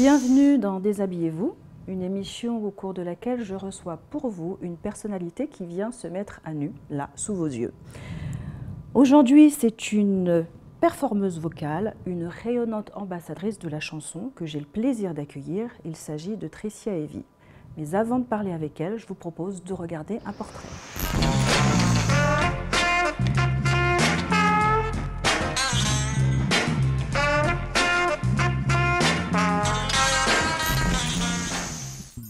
Bienvenue dans Déshabillez-vous, une émission au cours de laquelle je reçois pour vous une personnalité qui vient se mettre à nu, là, sous vos yeux. Aujourd'hui, c'est une performeuse vocale, une rayonnante ambassadrice de la chanson que j'ai le plaisir d'accueillir. Il s'agit de Tricia Heavy. Mais avant de parler avec elle, je vous propose de regarder un portrait.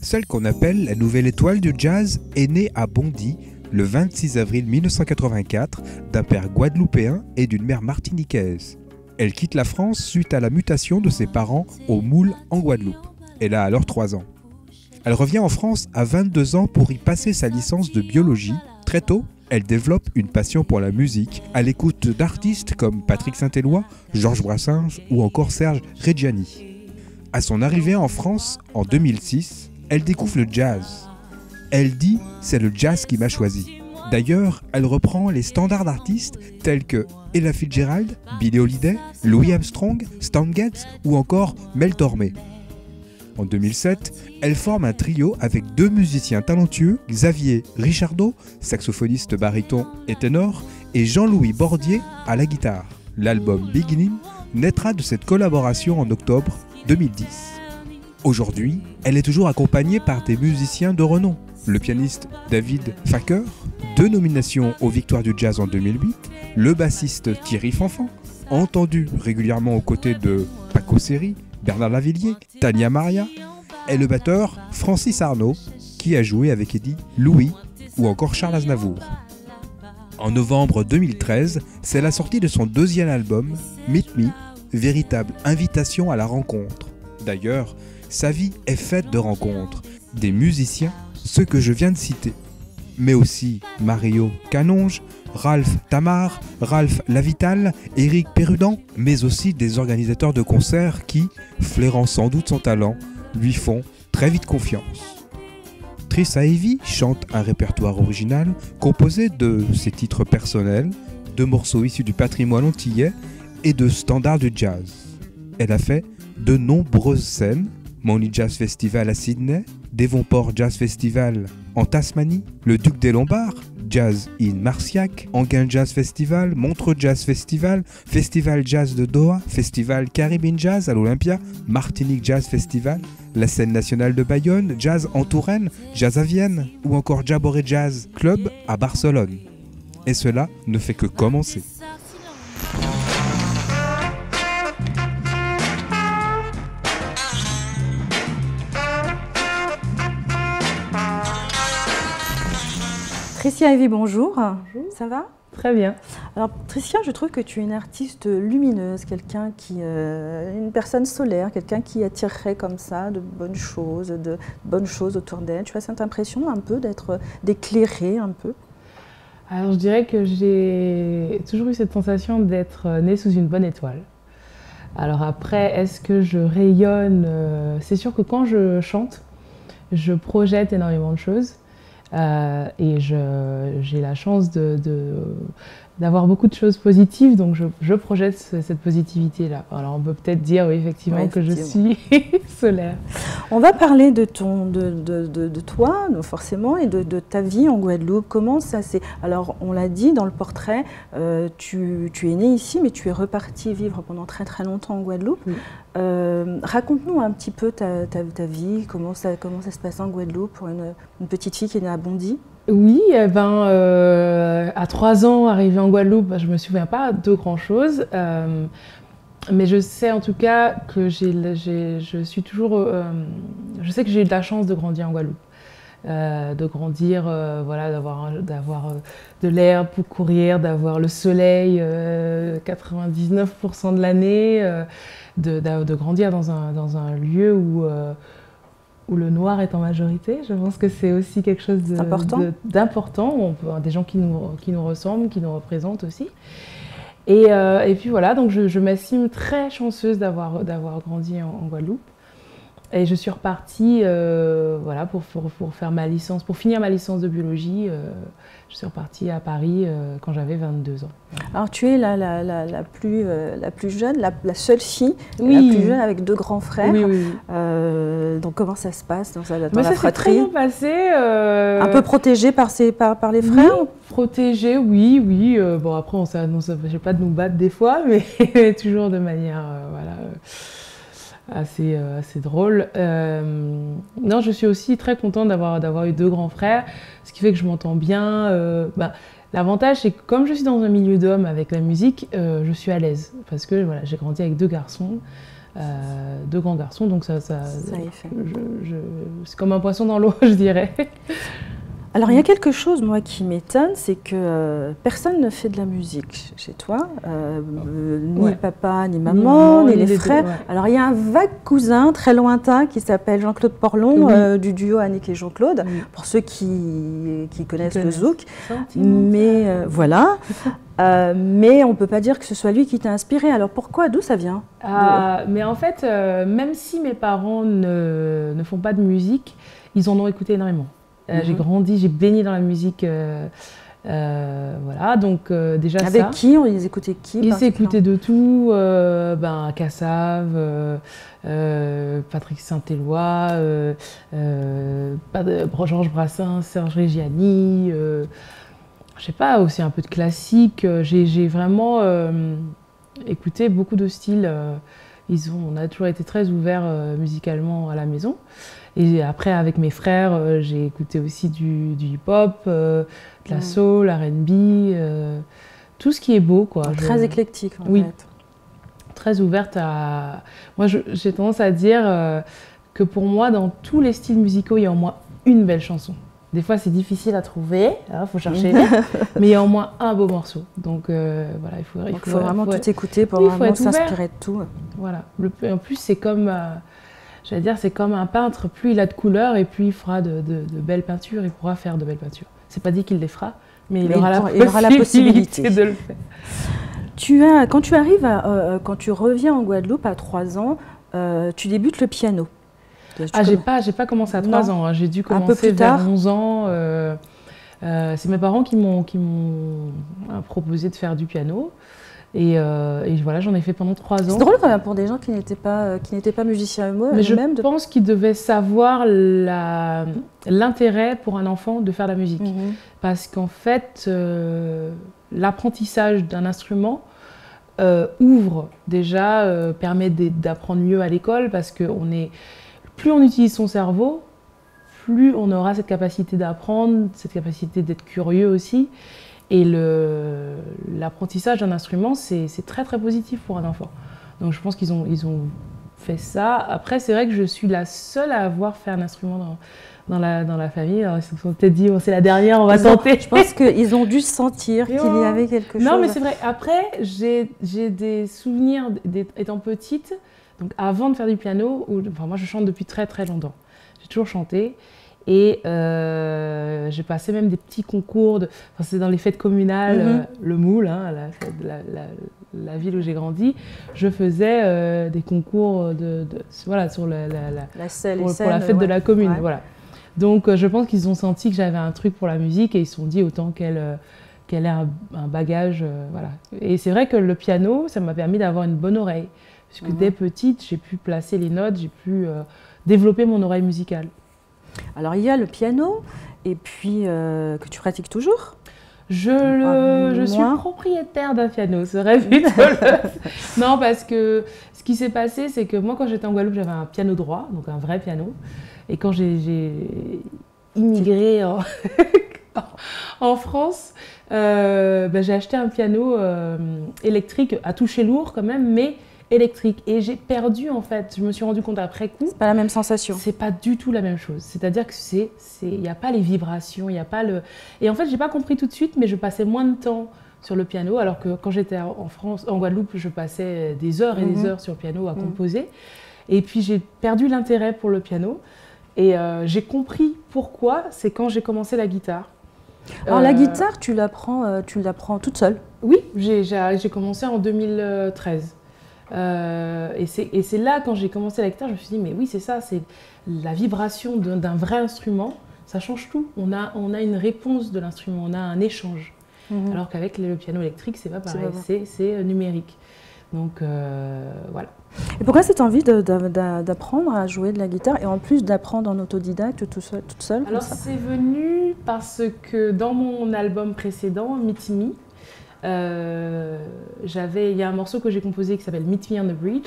Celle qu'on appelle la nouvelle étoile du jazz est née à Bondy le 26 avril 1984 d'un père guadeloupéen et d'une mère martiniquaise. Elle quitte la France suite à la mutation de ses parents au Moule en Guadeloupe. Elle a alors 3 ans. Elle revient en France à 22 ans pour y passer sa licence de biologie. Très tôt, elle développe une passion pour la musique à l'écoute d'artistes comme Patrick Saint-Éloi, Georges Brassens ou encore Serge Reggiani. À son arrivée en France en 2006, elle découvre le jazz. Elle dit « c'est le jazz qui m'a choisi ». D'ailleurs, elle reprend les standards d'artistes tels que Ella Fitzgerald, Billie Holiday, Louis Armstrong, Stan Getz ou encore Mel Tormé. En 2007, elle forme un trio avec 2 musiciens talentueux, Xavier Richardot, saxophoniste baryton et ténor, et Jean-Louis Bordier à la guitare. L'album Beginning naîtra de cette collaboration en octobre 2010. Aujourd'hui, elle est toujours accompagnée par des musiciens de renom. Le pianiste David Facker, 2 nominations aux Victoires du Jazz en 2008, le bassiste Thierry Fanfan, entendu régulièrement aux côtés de Paco Seri, Bernard Lavillier, Tania Maria, et le batteur Francis Arnaud, qui a joué avec Eddie Louis ou encore Charles Aznavour. En novembre 2013, c'est la sortie de son 2e album, Meet Me, véritable invitation à la rencontre. D'ailleurs, sa vie est faite de rencontres, des musiciens, ceux que je viens de citer, mais aussi Mario Canonge, Ralph Tamar, Ralph Lavital, Éric Pérudan, mais aussi des organisateurs de concerts qui, flairant sans doute son talent, lui font très vite confiance. Tricia Heavy chante un répertoire original composé de ses titres personnels, de morceaux issus du patrimoine antillais et de standards du jazz. Elle a fait de nombreuses scènes, Money Jazz Festival à Sydney, Devonport Jazz Festival en Tasmanie, le Duc des Lombards, Jazz in Marciac, Anguin Jazz Festival, Montreux Jazz Festival, Festival Jazz de Doha, Festival Caribbean Jazz à l'Olympia, Martinique Jazz Festival, la scène nationale de Bayonne, Jazz en Touraine, Jazz à Vienne ou encore Jaboré Jazz Club à Barcelone. Et cela ne fait que commencer. Tricia Heavy, bonjour. Bonjour. Ça va? Très bien. Alors Tricia, je trouve que tu es une artiste lumineuse, quelqu'un qui, une personne solaire, quelqu'un qui attirerait comme ça de bonnes choses autour d'elle. Tu as cette impression un peu d'éclairer un peu? Alors je dirais que j'ai toujours eu cette sensation d'être née sous une bonne étoile. Alors après, est-ce que je rayonne? C'est sûr que quand je chante, je projette énormément de choses. Et j'ai la chance d'avoir beaucoup de choses positives, donc je projette cette positivité-là. Alors on peut peut-être dire oui, effectivement, que je suis solaire. On va parler de toi, forcément, et de ta vie en Guadeloupe. Comment ça s'est... Alors on l'a dit dans le portrait, tu es née ici, mais tu es repartie vivre pendant très très longtemps en Guadeloupe. Oui. Raconte-nous un petit peu ta vie, comment ça se passe en Guadeloupe pour une petite fille qui est née à Bondy. Oui, à 3 ans, arrivée en Guadeloupe, je ne me souviens pas de grand-chose. Mais je sais en tout cas que je suis toujours... je sais que j'ai eu de la chance de grandir en Guadeloupe. Voilà, d'avoir de l'air pour courir, d'avoir le soleil 99% de l'année, de grandir dans un lieu où le noir est en majorité. Je pense que c'est aussi quelque chose d'important. Des gens qui nous ressemblent, qui nous représentent aussi. Et puis voilà, donc je m'estime très chanceuse d'avoir grandi en Guadeloupe. Et je suis repartie voilà, pour faire ma licence, pour finir ma licence de biologie. Je suis repartie à Paris quand j'avais 22 ans. Alors tu es la plus jeune, la seule fille, Oui. la plus jeune avec 2 grands frères. Oui, oui, oui. Donc comment ça se passe dans Mais la ça s'est très fratrie? bien passé. Un peu protégée par les frères? Oui, protégé, oui, oui. Bon, après, on s'empêchait pas de nous battre des fois, mais toujours de manière assez drôle. Non, je suis aussi très contente d'avoir eu 2 grands frères, ce qui fait que je m'entends bien. L'avantage, c'est que comme je suis dans un milieu d'hommes avec la musique, je suis à l'aise parce que voilà, j'ai grandi avec 2 garçons. 2 grands garçons, donc ça y est fait. C'est comme un poisson dans l'eau, je dirais. Alors il y a quelque chose, moi, qui m'étonne, c'est que personne ne fait de la musique chez toi, ni papa, ni maman, ni les frères. Ouais. Alors il y a un vague cousin très lointain qui s'appelle Jean-Claude Porlon, du duo Annick et Jean-Claude, pour ceux qui connaissent le zouk. Mais voilà. Mais on ne peut pas dire que ce soit lui qui t'a inspiré. Alors pourquoi? D'où ça vient? Mais en fait, même si mes parents ne font pas de musique, ils en ont écouté énormément. J'ai grandi, j'ai baigné dans la musique. Voilà, donc déjà ça. Avec qui? Ils écoutaient qui? Ils écoutaient de tout. Kassav, Patrick Saint-Éloi, Georges Brassens, Serge Reggiani. Je sais pas, aussi un peu de classique. J'ai vraiment écouté beaucoup de styles. On a toujours été très ouverts musicalement à la maison. Et après, avec mes frères, j'ai écouté aussi du hip-hop, de la soul, R&B, tout ce qui est beau, quoi. Très éclectique, en oui, fait. Très ouverte à... Moi, j'ai tendance à dire que pour moi, dans tous les styles musicaux, il y a au moins une belle chanson. Des fois, c'est difficile à trouver, il faut chercher, mais il y a au moins un beau morceau. Donc voilà, il faut vraiment tout écouter pour vraiment s'inspirer de tout. Voilà. En plus, c'est comme, j'allais dire, c'est comme un peintre. Plus il a de couleurs et plus il fera de belles peintures, il pourra faire de belles peintures. C'est pas dit qu'il les fera, mais il aura la possibilité de le faire. Quand tu reviens en Guadeloupe à 3 ans, tu débutes le piano. J'ai pas commencé à 3 ans, hein. J'ai dû commencer vers 11 ans. C'est mes parents qui m'ont proposé de faire du piano. Et voilà, j'en ai fait pendant 3 ans. C'est drôle quand même pour des gens qui n'étaient pas musiciens eux-mêmes. Mais je pense qu'ils devaient savoir l'intérêt pour un enfant de faire de la musique. Parce qu'en fait, l'apprentissage d'un instrument ouvre déjà, permet d'apprendre mieux à l'école parce que plus on utilise son cerveau, plus on aura cette capacité d'apprendre, cette capacité d'être curieux aussi. Et l'apprentissage d'un instrument, c'est très très positif pour un enfant. Donc je pense qu'ils ont fait ça. Après, c'est vrai que je suis la seule à avoir fait un instrument dans la famille. Alors, ils se sont peut-être dit, c'est la dernière, on va tenter. Je pense qu'ils ont dû sentir qu'il y avait quelque chose. Non, mais c'est vrai. Après, j'ai des souvenirs étant petite. Donc avant de faire du piano, moi je chante depuis très très longtemps. J'ai toujours chanté. Et j'ai passé même des petits concours, c'est dans les fêtes communales, le Moule, hein, la ville où j'ai grandi, je faisais des concours voilà, sur pour la fête de la commune. Ouais. Voilà. Donc je pense qu'ils ont senti que j'avais un truc pour la musique et ils se sont dit autant qu'elle ait un bagage. Voilà. Et c'est vrai que le piano, ça m'a permis d'avoir une bonne oreille. Parce que dès petite, j'ai pu placer les notes, j'ai pu développer mon oreille musicale. Alors, il y a le piano, et puis que tu pratiques toujours? Je suis propriétaire d'un piano, ce serait vite. Non, parce que ce qui s'est passé, c'est que moi, quand j'étais en Guadeloupe, j'avais un piano droit, donc un vrai piano. Et quand j'ai immigré en France, j'ai acheté un piano électrique à toucher lourd quand même, mais électrique. Et j'ai perdu, en fait, je me suis rendu compte après coup. C'est pas la même sensation. C'est pas du tout la même chose. C'est-à-dire que il n'y a pas les vibrations, il n'y a pas le... Et en fait, j'ai pas compris tout de suite, mais je passais moins de temps sur le piano, alors que quand j'étais en Guadeloupe, je passais des heures et des heures sur le piano à composer. Et puis, j'ai perdu l'intérêt pour le piano. Et j'ai compris pourquoi, c'est quand j'ai commencé la guitare. Alors, la guitare, tu l'apprends toute seule? Oui, j'ai commencé en 2013. Et c'est là, quand j'ai commencé la guitare, je me suis dit, mais oui, c'est ça, c'est la vibration d'un vrai instrument, ça change tout. On a une réponse de l'instrument, on a un échange. Alors qu'avec le piano électrique, c'est pas pareil, C'est c'est numérique. Donc voilà. Et pourquoi cette envie d'apprendre à jouer de la guitare et en plus d'apprendre en autodidacte toute seule Alors c'est venu parce que dans mon album précédent, Meet Me, il y a un morceau que j'ai composé qui s'appelle Meet Me on the Bridge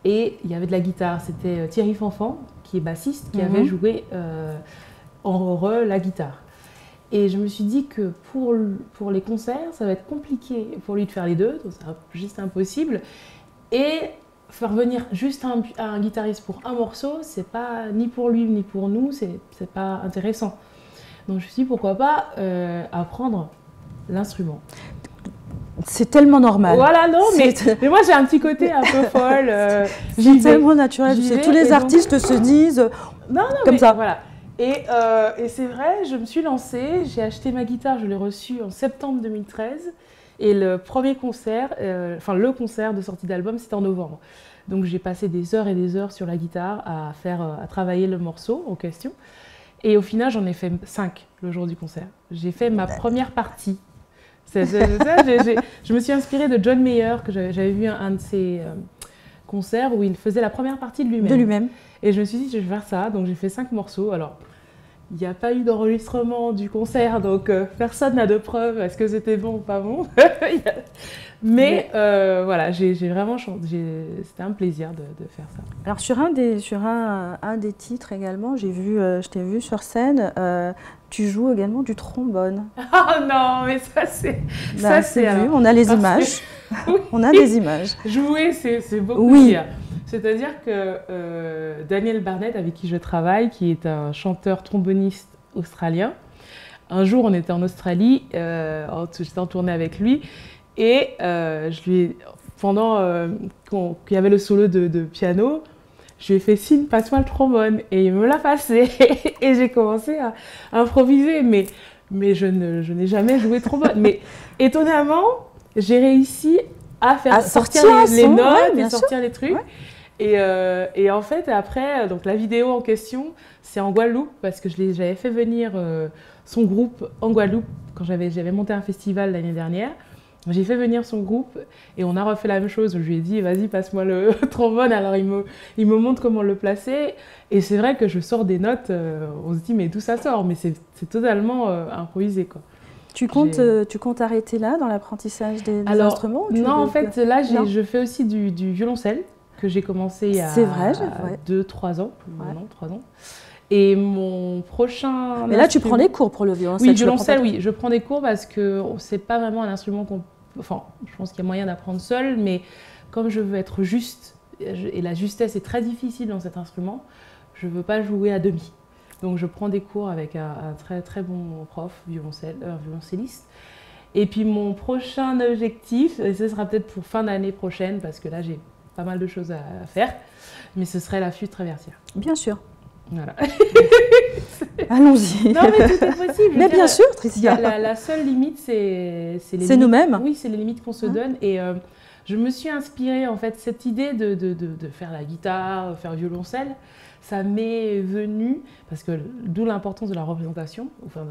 et il y avait de la guitare. C'était Thierry Fanfan, qui est bassiste, qui avait joué la guitare. Et je me suis dit que pour les concerts, ça va être compliqué pour lui de faire les deux, donc c'est juste impossible. Et faire venir juste un guitariste pour un morceau, c'est pas ni pour lui ni pour nous, c'est pas intéressant. Donc je me suis dit pourquoi pas apprendre l'instrument. C'est tellement normal. Voilà, non, mais moi j'ai un petit côté un peu folle. C'est tellement naturel. Tous les artistes se disent comme ça. Voilà. Et c'est vrai, je me suis lancée, j'ai acheté ma guitare, je l'ai reçue en septembre 2013. Et le premier concert, le concert de sortie d'album, c'était en novembre. Donc j'ai passé des heures et des heures sur la guitare à travailler le morceau en question. Et au final, j'en ai fait 5 le jour du concert. J'ai fait ma première partie. Je me suis inspirée de John Mayer, que j'avais vu un de ses concerts où il faisait la première partie de lui-même. Et je me suis dit, je vais faire ça. Donc j'ai fait 5 morceaux. Alors, il n'y a pas eu d'enregistrement du concert, donc personne n'a de preuves. Est-ce que c'était bon ou pas bon? Mais voilà, j'ai vraiment chanté. C'était un plaisir de faire ça. Alors sur un des titres également, je t'ai vu sur scène. Tu joues également du trombone. Oh non, mais ça c'est vu. On a les images. Oui. On a des images. Jouer, c'est beaucoup dire. C'est-à-dire que Daniel Barnett, avec qui je travaille, qui est un chanteur tromboniste australien, un jour on était en Australie, j'étais en tournée avec lui, et je lui ai, pendant qu'il y avait le solo de piano, je lui ai fait signe, passe-moi le trombone, et il me l'a passé, et j'ai commencé à improviser, mais je n'ai jamais joué trombone. Mais étonnamment, j'ai réussi à sortir les notes et sortir les trucs. Ouais. Et en fait, après, donc la vidéo en question, c'est en Guadeloupe, parce que j'avais fait venir son groupe en Guadeloupe quand j'avais monté un festival l'année dernière. J'ai fait venir son groupe et on a refait la même chose. Je lui ai dit, vas-y, passe-moi le trombone. Alors il me montre comment le placer. Et c'est vrai que je sors des notes, on se dit, mais d'où ça sort? Mais c'est totalement improvisé, quoi. Tu comptes arrêter là dans l'apprentissage des instruments? Non, en fait, là, je fais aussi du violoncelle, que j'ai commencé il y a 2-3 ans. Ouais. Non, 3 ans. Et mon prochain... Mais là, tu prends des cours pour le violoncelle? Oui, violoncelle, oui. Je prends des cours parce que c'est pas vraiment un instrument qu'on... Enfin, je pense qu'il y a moyen d'apprendre seul, mais comme je veux être juste, et la justesse est très difficile dans cet instrument, je veux pas jouer à demi. Donc je prends des cours avec un très très bon prof, violoncelliste. Et puis mon prochain objectif, et ce sera peut-être pour fin d'année prochaine, parce que là j'ai pas mal de choses à faire, mais ce serait la flûte traversière. Bien sûr. Voilà. Allons-y. Non, mais tout est possible. Mais bien sûr, Tricia. La seule limite, c'est nous-mêmes. Oui, c'est les limites qu'on se donne. Et je me suis inspirée, en fait, cette idée de faire la guitare, faire violoncelle, ça m'est venu, parce que d'où l'importance de la représentation. Enfin,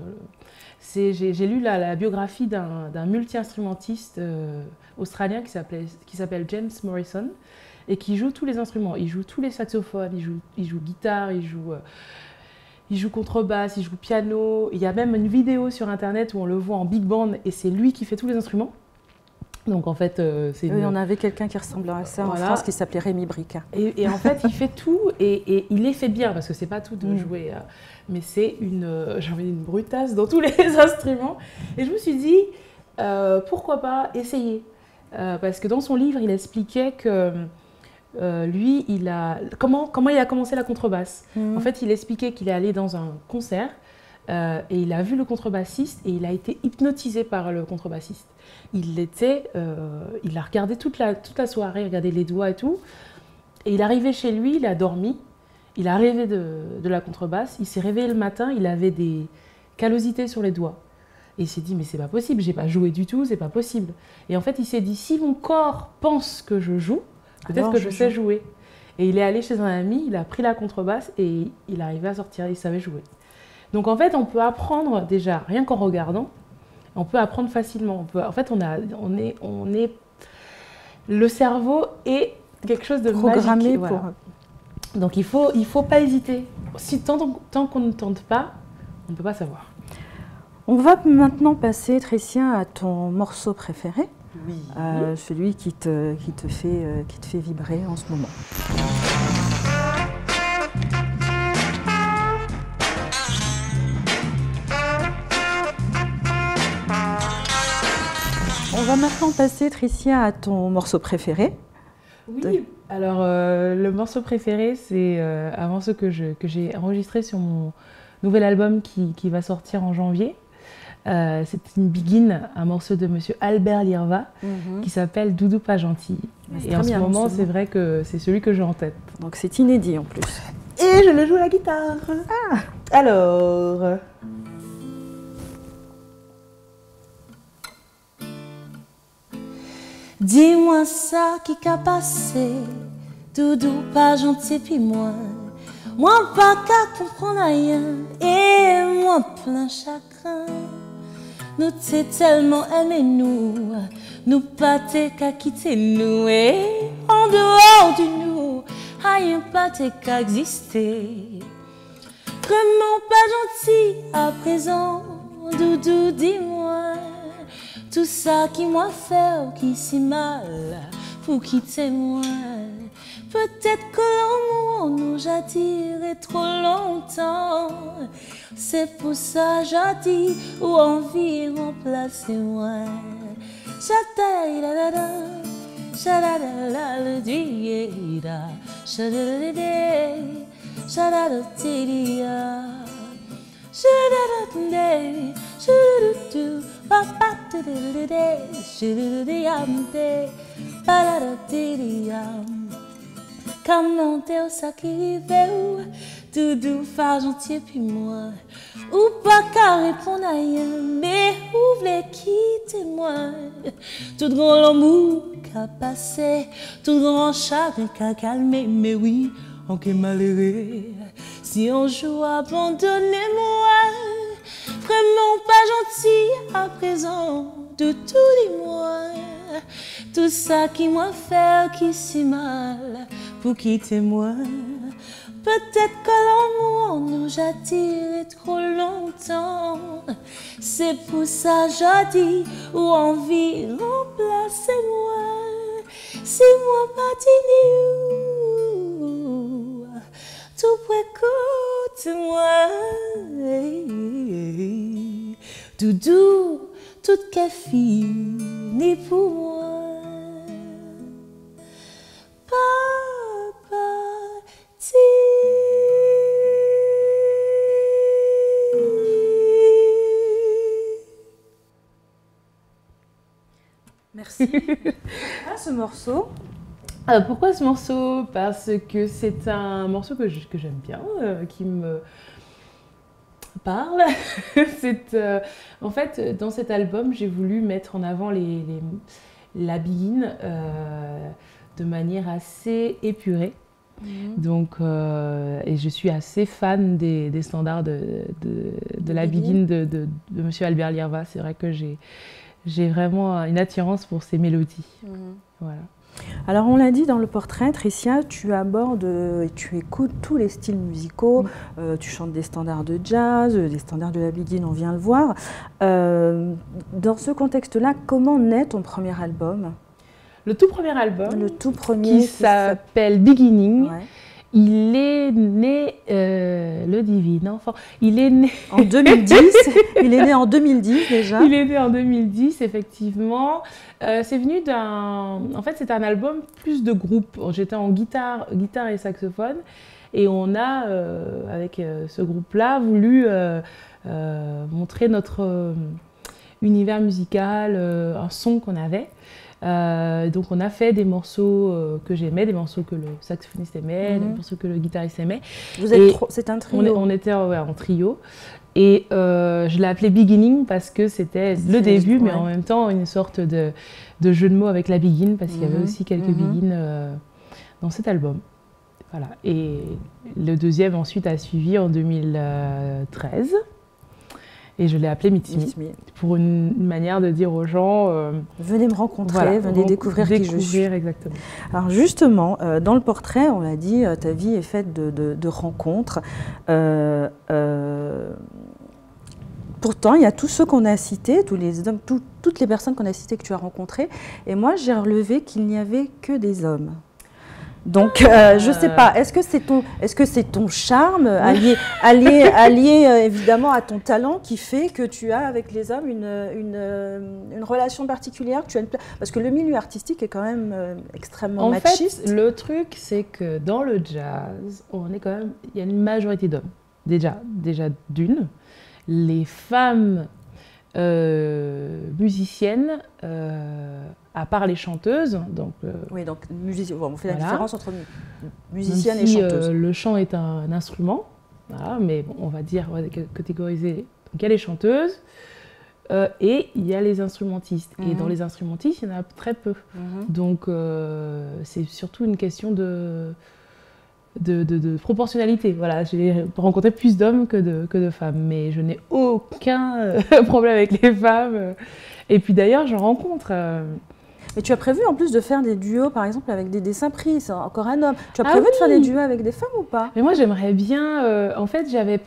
j'ai lu la biographie d'un multi-instrumentiste australien qui s'appelle James Morrison, et qui joue tous les instruments. Il joue tous les saxophones, il joue guitare, il joue contrebasse, il joue piano. Il y a même une vidéo sur internet où on le voit en big band et c'est lui qui fait tous les instruments. Donc en fait, on avait quelqu'un qui ressemblait à ça en France qui s'appelait Rémi Brica. Et en fait, il fait tout et il les fait bien parce que c'est pas tout de jouer, mais c'est j'avais une brutasse dans tous les instruments. Et je me suis dit, pourquoi pas essayer, parce que dans son livre, il expliquait que lui, comment il a commencé la contrebasse. En fait, il expliquait qu'il est allé dans un concert et il a vu le contrebassiste et il a été hypnotisé par le contrebassiste. Il a regardé toute la soirée, regardé les doigts et tout. Et il est arrivé chez lui, il a dormi, il a rêvé de la contrebasse. Il s'est réveillé le matin, il avait des callosités sur les doigts. Et il s'est dit, mais c'est pas possible, j'ai pas joué du tout, c'est pas possible. Et en fait, il s'est dit, si mon corps pense que je joue, peut-être que je sais jouer. Et il est allé chez un ami, il a pris la contrebasse et il arrivait à sortir, il savait jouer. Donc en fait, on peut apprendre déjà rien qu'en regardant. On peut apprendre facilement. En fait, le cerveau est quelque chose de programmé magique. pour... Voilà. Donc il faut pas hésiter. Tant qu'on ne tente pas, on ne peut pas savoir. On va maintenant passer, Tricia, à ton morceau préféré. Oui. Celui qui te fait vibrer en ce moment. On va maintenant passer, Tricia, à ton morceau préféré. Oui, alors le morceau préféré, c'est un morceau que j'ai enregistré sur mon nouvel album qui va sortir en janvier. C'est une Begin, un morceau de monsieur Albert Lirva qui s'appelle Doudou pas gentil. Et en ce moment, c'est vrai que c'est celui que j'ai en tête. Donc c'est inédit en plus. Et je le joue à la guitare. Ah. Alors... Dis-moi ça qui qu'a passé, Doudou pas gentil puis moi pas qu'à comprendre rien et moi plein chagrin. Nous t'es tellement aimé nous pas t'es qu'à quitter nous et en dehors du nous, rien pas t'es qu'à exister. Vraiment pas gentil à présent, Doudou dis-moi. Tout ça qui m'a fait ou qui si mal pour quitter moi. Peut-être que l'amour nous a tiré trop longtemps. C'est pour ça j'ai dit ou envie remplacer moi. J'attends la la la, j'attends la la la, comment t'es ça qui veut, Doudou pas gentil puis moi, ou pas qu'à répondre à rien, mais où voulez quitter moi, tout grand l'amour qu'a passé, tout grand chagrin qu'a calmé, mais oui, on qu'est malheureux, si un jour abandonnez-moi, vraiment pas gentil à présent, de tout dis-moi, tout ça qui m'a fait qui si mal pour quitter moi. Peut-être que l'amour nous a tiré trop longtemps. C'est pour ça j'ai dit ou envie remplacer moi. Si moi pas dit tout écoute moi. Doudou, toute qu'est fini pour moi. Papa, Merci. Ce morceau. Pourquoi ce morceau? Parce que c'est un morceau que j'aime bien, qui me parle. En fait, dans cet album, j'ai voulu mettre en avant la Begin de manière assez épurée. Donc, et je suis assez fan des standards de la Begin de monsieur Albert Lirva. C'est vrai que j'ai vraiment une attirance pour ces mélodies. Voilà. Alors on l'a dit dans le portrait, Tricia, tu abordes et tu écoutes tous les styles musicaux, tu chantes des standards de jazz, des standards de la Begin, on vient le voir. Dans ce contexte-là, comment naît ton premier album? Le tout premier album, qui s'appelle Beginning, ouais. Il est né, le divin enfant, il est né en 2010, il est né en 2010 déjà. Il est né en 2010, effectivement. C'est venu en fait, c'est un album plus de groupe. J'étais en guitare et saxophone, et on a, avec ce groupe-là, voulu montrer notre univers musical, un son qu'on avait. Donc on a fait des morceaux que j'aimais, des morceaux que le saxophoniste aimait, des morceaux que le guitariste aimait. C'est un trio. On était en trio. Et je l'ai appelé Beginning parce que c'était le début, mais en même temps une sorte de jeu de mots avec la Begin, parce qu'il y avait aussi quelques Begin dans cet album. Voilà. Et le deuxième ensuite a suivi en 2013. Et je l'ai appelé Meet Me, pour une manière de dire aux gens venez me rencontrer, venez découvrir qui je suis. Exactement. Alors justement, dans le portrait, on l'a dit, ta vie est faite de rencontres. Pourtant, il y a tous ceux qu'on a cités, tous les hommes, toutes les personnes qu'on a citées que tu as rencontrées. Et moi, j'ai relevé qu'il n'y avait que des hommes. Donc, je ne sais pas, est-ce que c'est ton charme allié évidemment à ton talent qui fait que tu as avec les hommes une relation particulière que parce que le milieu artistique est quand même extrêmement machiste. En fait, le truc, c'est que dans le jazz, il y a une majorité d'hommes. Déjà d'une. Les femmes musiciennes, à part les chanteuses, donc oui, donc on fait la différence entre musicienne et chanteuse. Le chant est un instrument, voilà, mais bon, on va catégoriser. Donc il y a les chanteuses et il y a les instrumentistes. Et dans les instrumentistes, il y en a très peu. Donc c'est surtout une question de proportionnalité. Voilà, j'ai rencontré plus d'hommes que de femmes, mais je n'ai aucun problème avec les femmes. Et puis d'ailleurs, j'en rencontre. Mais tu as prévu en plus de faire des duos, par exemple, avec des dessins pris, c'est encore un homme. Tu as prévu de faire des duos avec des femmes ou pas? Mais moi, j'aimerais bien... en fait, j'avais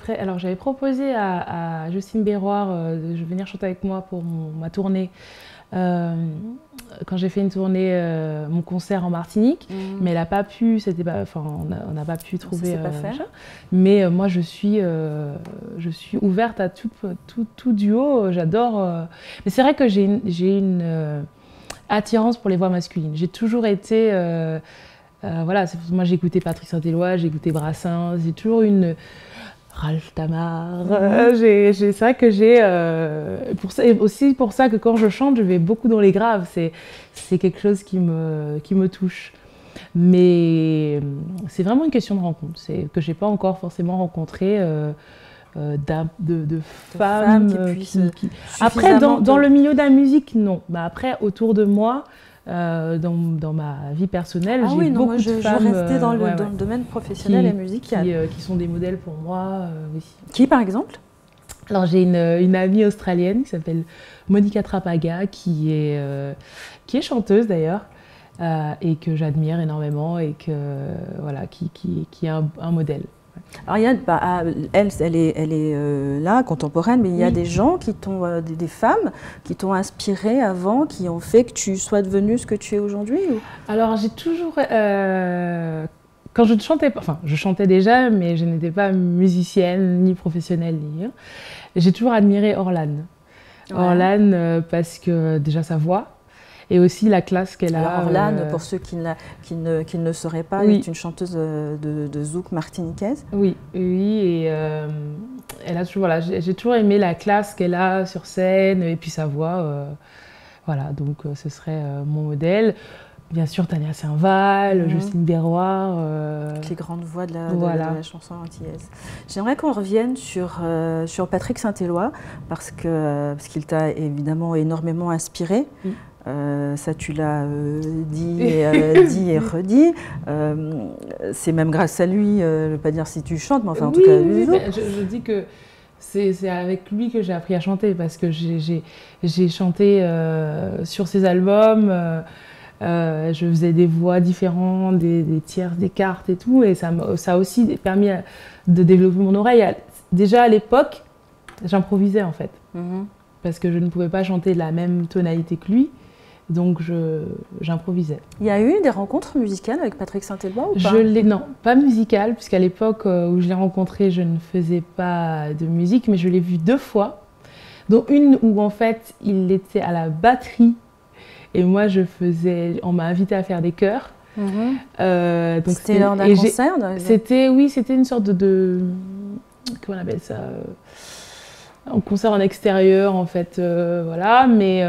proposé à Justine Béroir de venir chanter avec moi pour ma tournée. Quand j'ai fait une tournée, mon concert en Martinique, mais elle n'a pas pu, on n'a pas pu trouver. Ça s'est pas fait. Mais moi, je suis ouverte à tout duo. J'adore. Mais c'est vrai que j'ai une attirance pour les voix masculines. J'ai toujours été, moi, j'ai écouté Patrick Saint-Éloi, j'ai écouté Brassens, j'ai toujours une Ralph Tamar. C'est vrai que j'ai... aussi pour ça que quand je chante, je vais beaucoup dans les graves. C'est quelque chose qui me touche. Mais c'est vraiment une question de rencontre. C'est que je n'ai pas encore forcément rencontré de femmes qui... Après, dans le milieu de la musique, non. Bah, après, autour de moi... dans ma vie personnelle, j'ai beaucoup de femmes... Je restais dans le domaine professionnel et musical. Qui sont des modèles pour moi, oui. Qui, par exemple? Alors, j'ai une amie australienne qui s'appelle Monica Trapaga, qui est chanteuse d'ailleurs, et que j'admire énormément, et qui est un modèle. Alors, elle est là, contemporaine, mais il y a des gens qui t'ont, des femmes qui t'ont inspirée avant, qui ont fait que tu sois devenue ce que tu es aujourd'hui ou... Alors, j'ai toujours... quand je ne chantais pas... Enfin, je chantais déjà, mais je n'étais pas musicienne, ni professionnelle, ni... J'ai toujours admiré Orlane. Ouais. Orlane, parce que déjà sa voix, et aussi la classe qu'elle a. Orlane, pour ceux qui ne le sauraient pas, est une chanteuse de zouk martiniquaise. Oui, et elle a toujours, j'ai toujours aimé la classe qu'elle a sur scène, et puis sa voix. Donc ce serait mon modèle. Bien sûr, Tania Saint-Val, Justine Béroir. Les grandes voix de la chanson antillaise. J'aimerais qu'on revienne sur Patrick Saint-Éloi, parce qu'il t'a évidemment énormément inspiré. Ça, tu l'as dit et redit. C'est même grâce à lui, je ne veux pas dire si tu chantes, mais enfin en tout cas... Je dis que c'est avec lui que j'ai appris à chanter, parce que j'ai chanté sur ses albums, je faisais des voix différentes, des tierces, des quartes et tout, et ça a aussi permis de développer mon oreille. Déjà à l'époque, j'improvisais en fait, parce que je ne pouvais pas chanter de la même tonalité que lui. Donc j'improvisais. Il y a eu des rencontres musicales avec Patrick Saint-Éloi ou pas? Non, pas musicales, puisqu'à l'époque où je l'ai rencontré, je ne faisais pas de musique, mais je l'ai vu 2 fois. Dont une où en fait il était à la batterie et moi on m'a invité à faire des chœurs. C'était lors d'un concert? C'était une sorte de comment on appelle ça, un concert en extérieur en fait, mais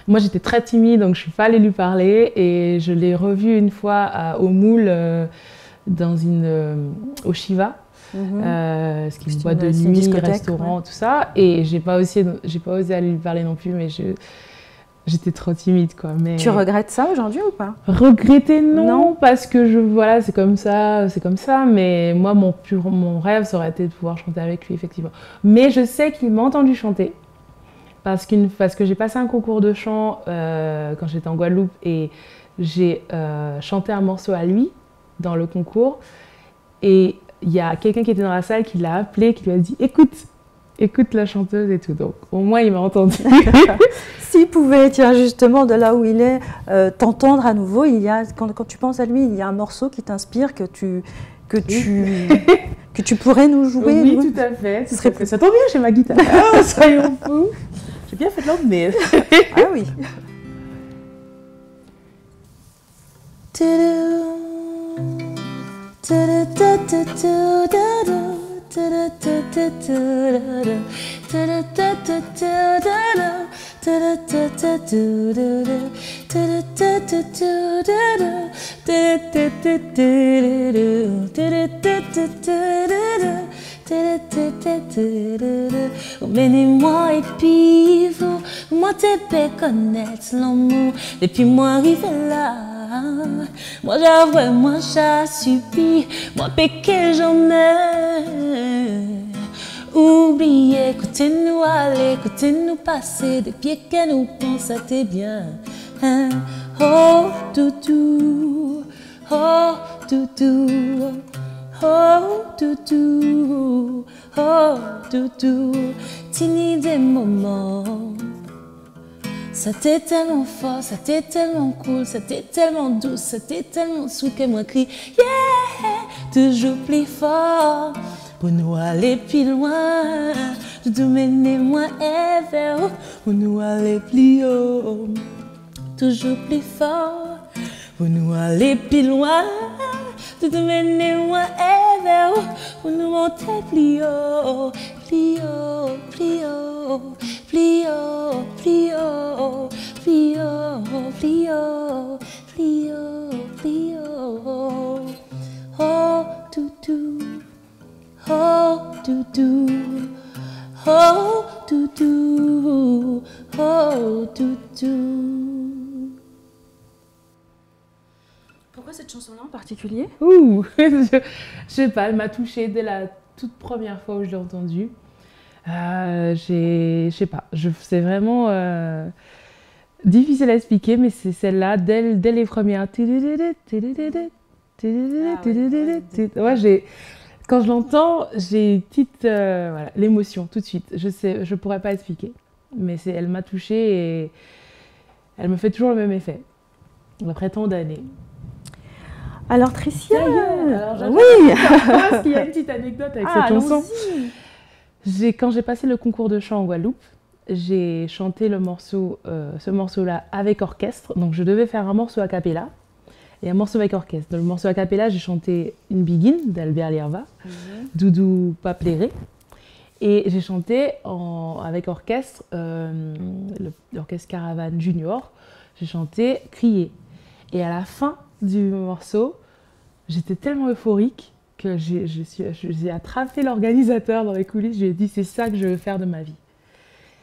moi, j'étais très timide, donc je ne suis pas allée lui parler. Et je l'ai revu une fois au Moule, au Shiva, ce qui est une boîte de nuit, restaurant, tout ça. Et je n'ai pas osé aller lui parler non plus. Mais J'étais trop timide, quoi. Mais... Tu regrettes ça aujourd'hui ou pas? Regretter, non, parce que voilà, c'est comme ça. Mais moi, mon rêve, ça aurait été de pouvoir chanter avec lui, effectivement. Mais je sais qu'il m'a entendu chanter. Parce que j'ai passé un concours de chant quand j'étais en Guadeloupe et j'ai chanté un morceau à lui dans le concours. Et il y a quelqu'un qui était dans la salle qui l'a appelé, qui lui a dit écoute la chanteuse et tout. Donc au moins il m'a entendu. S'il pouvait, tiens, justement, de là où il est, t'entendre à nouveau, quand tu penses à lui, il y a un morceau qui t'inspire que tu pourrais nous jouer. Oui, tout à fait. Ça tombe bien, j'ai ma guitare. Oh, soyons fous. J'ai bien fait de l'emmener. Ah oui. Emmenez-moi et puis vous, moi t'es pas connaître l'amour. Depuis moi arrivé là, moi j'avoue, moi j'ai subi, moi péqué j'en ai. Oubliez, écoutez-nous aller, écoutez-nous passer, des pieds que nous pensons, t'es bien. Hein? Oh, doudou, oh, doudou. Oh, doudou, oh, doudou, tini des moments. Ça t'est tellement fort, ça t'est tellement cool, ça t'est tellement douce, ça t'est tellement sweet que moi crie yeah, toujours plus fort. Pour nous aller plus loin, doudou menez-moi vers haut, pour nous aller plus haut, toujours plus fort. Pour nous aller plus loin, doudou menez-moi vers haut, pour nous monter plus haut, plus haut, plus haut, plus haut, plus haut, plus haut, plus haut, plus haut, plus haut. Oh, doudou, oh, doudou, oh, doudou, oh, doudou. Pourquoi cette chanson-là en particulier? Je sais pas, elle m'a touchée dès la toute première fois où je l'ai entendue. Je sais pas, c'est vraiment difficile à expliquer, mais c'est celle-là, dès les premières. Ouais, quand je l'entends, j'ai une petite voilà, l'émotion tout de suite. Je pourrais pas expliquer, mais elle m'a touchée et elle me fait toujours le même effet, après tant d'années. Alors Tricia, oui, parce qu'il y a une petite anecdote avec cette chanson. Quand j'ai passé le concours de chant en Guadeloupe, j'ai chanté ce morceau-là avec orchestre. Donc je devais faire un morceau a cappella et un morceau avec orchestre. Dans le morceau a cappella, j'ai chanté Une Biguine d'Albert Lierva, Doudou Papléré. Et j'ai chanté avec orchestre, l'orchestre Caravane Junior, j'ai chanté Crier. Et à la fin du morceau, j'étais tellement euphorique que j'ai attrapé l'organisateur dans les coulisses, j'ai dit c'est ça que je veux faire de ma vie.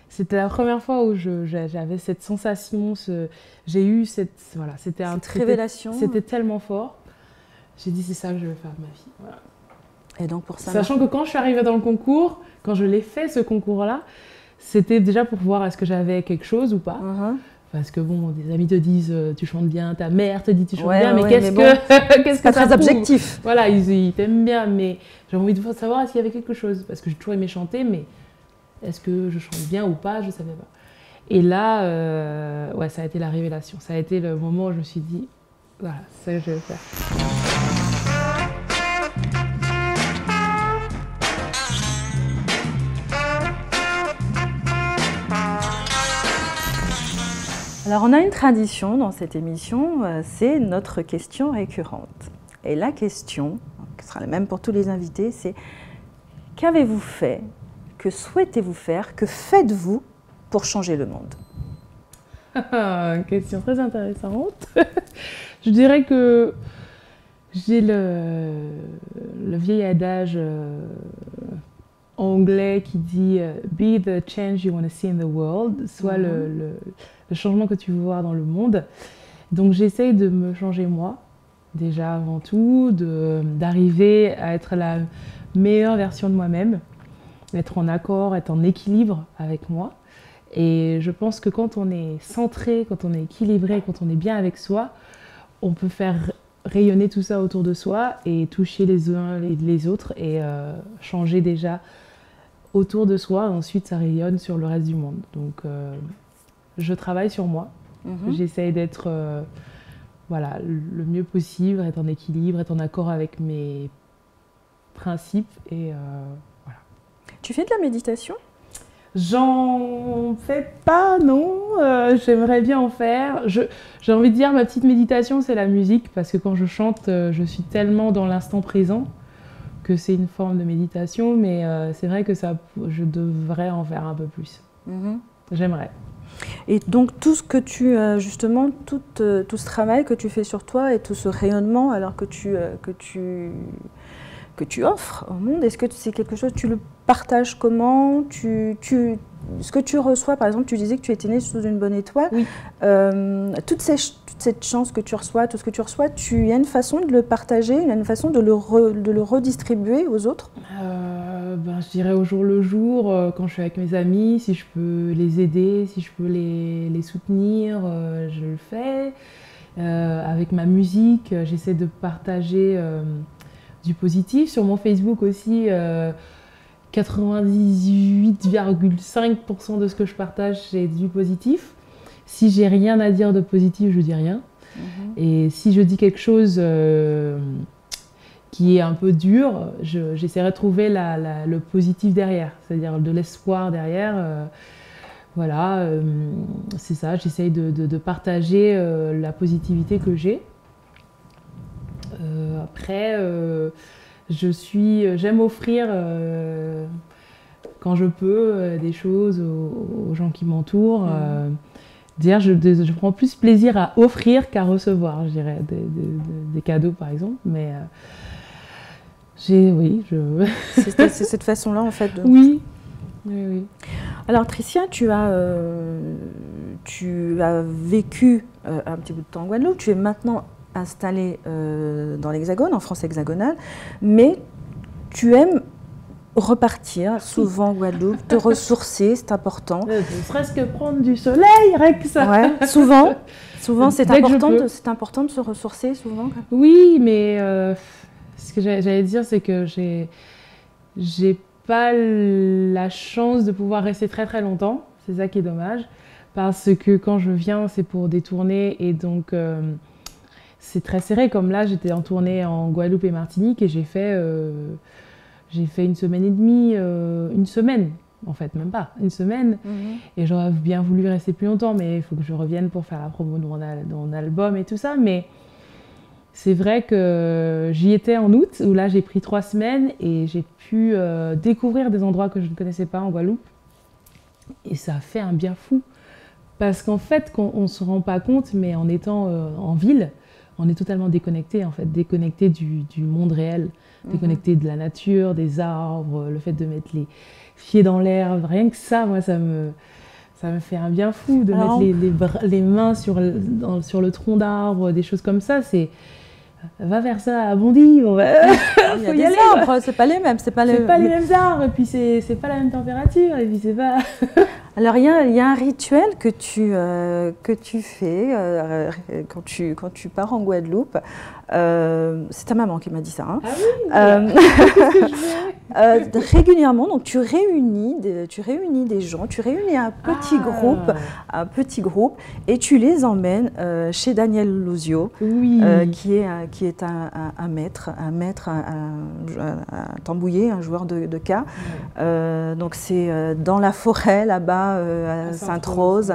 C'était la première fois où j'avais cette sensation, j'ai eu cette révélation. C'était tellement fort. J'ai dit c'est ça que je veux faire de ma vie. Voilà. Et donc pour ça. Sachant que quand je suis arrivée dans le concours, quand je l'ai fait ce concours-là, c'était déjà pour voir est-ce que j'avais quelque chose ou pas. Parce que bon, des amis te disent tu chantes bien, ta mère te dit tu chantes bien, mais qu'est-ce que c'est très objectif. Voilà, ils t'aiment bien, mais j'avais envie de savoir s'il y avait quelque chose. Parce que j'ai toujours aimé chanter, mais est-ce que je chante bien ou pas, je ne savais pas. Et là, ouais, ça a été la révélation. Ça a été le moment où je me suis dit, voilà, c'est ça que je vais faire. Alors, on a une tradition dans cette émission, c'est notre question récurrente. Et la question, qui sera la même pour tous les invités, c'est qu'avez-vous fait, que souhaitez-vous faire, que faites-vous pour changer le monde? Une question très intéressante. Je dirais que j'ai le vieil adage anglais qui dit Be the change you want to see in the world, soit le changement que tu veux voir dans le monde. Donc j'essaye de me changer moi, déjà avant tout, d'arriver à être la meilleure version de moi-même, être en accord, être en équilibre avec moi. Et je pense que quand on est centré, quand on est équilibré, quand on est bien avec soi, on peut faire rayonner tout ça autour de soi et toucher les uns et les autres et changer déjà autour de soi. Ensuite, ça rayonne sur le reste du monde. Donc, je travaille sur moi. J'essaye d'être voilà, le mieux possible, être en équilibre, être en accord avec mes principes. Et voilà. Tu fais de la méditation ? J'en fais pas, non. J'aimerais bien en faire. J'ai envie de dire, ma petite méditation, c'est la musique, parce que quand je chante, je suis tellement dans l'instant présent que c'est une forme de méditation, mais c'est vrai que je devrais en faire un peu plus. J'aimerais. Et donc tout ce que tu justement, tout ce travail que tu fais sur toi et tout ce rayonnement alors que tu offres au monde, est-ce que c'est quelque chose, tu le partages comment, ce que tu reçois, par exemple, tu disais que tu étais née sous une bonne étoile, oui. toute cette chance que tu reçois, tout ce que tu reçois, il y a une façon de le partager, il y a une façon de le redistribuer aux autres? Je dirais au jour le jour, quand je suis avec mes amis, si je peux les aider, si je peux les soutenir, je le fais. Avec ma musique, j'essaie de partager du positif. Sur mon Facebook aussi, 98,5% de ce que je partage, c'est du positif. Si j'ai rien à dire de positif, je dis rien. Et si je dis quelque chose qui est un peu dur, j'essaierai de trouver le positif derrière, c'est-à-dire de l'espoir derrière. Voilà, c'est ça, j'essaye de partager la positivité que j'ai. Après, j'aime offrir quand je peux des choses aux gens qui m'entourent. Je prends plus plaisir à offrir qu'à recevoir, je dirais, des cadeaux par exemple. Mais c'est cette façon-là en fait. Oui. Alors Tricia, tu as vécu un petit bout de temps en Guadeloupe. Tu es maintenant installée dans l'Hexagone, en France hexagonale, mais tu aimes repartir souvent en Guadeloupe, te ressourcer, c'est important. Ne serait-ce que prendre du soleil, rien que ça. Ouais, souvent c'est important de se ressourcer, souvent. Oui, mais ce que j'allais dire, c'est que j'ai pas la chance de pouvoir rester très très longtemps. C'est ça qui est dommage, parce que quand je viens, c'est pour des tournées et donc c'est très serré. Comme là, j'étais en tournée en Guadeloupe et Martinique et j'ai fait 1 semaine et demie, une semaine, en fait, même pas, 1 semaine. Et j'aurais bien voulu rester plus longtemps, mais il faut que je revienne pour faire la promo de mon album et tout ça. Mais c'est vrai que j'y étais en août, où là, j'ai pris 3 semaines et j'ai pu découvrir des endroits que je ne connaissais pas en Guadeloupe. Et ça a fait un bien fou. Parce qu'en fait, on ne se rend pas compte, mais en étant en ville, on est totalement déconnecté, en fait, déconnecté du monde réel, déconnecté de la nature, des arbres, le fait de mettre les pieds dans l'herbe, rien que ça, moi, ça me fait un bien fou de mettre les mains sur le tronc d'arbre, des choses comme ça. Va vers ça à Bondy, faut y aller. Arbres, c'est pas les mêmes, c'est pas les mêmes arbres, et puis c'est pas la même température, et puis c'est pas. Alors il y a un rituel que tu fais quand tu pars en Guadeloupe. C'est ta maman qui m'a dit ça. Hein. Ah oui. Régulièrement, donc tu réunis des gens, tu réunis un petit groupe, et tu les emmènes chez Daniel Luzio, qui est un maître, un tambouiller, un joueur de ca. Donc c'est dans la forêt là-bas. À Sainte-Rose.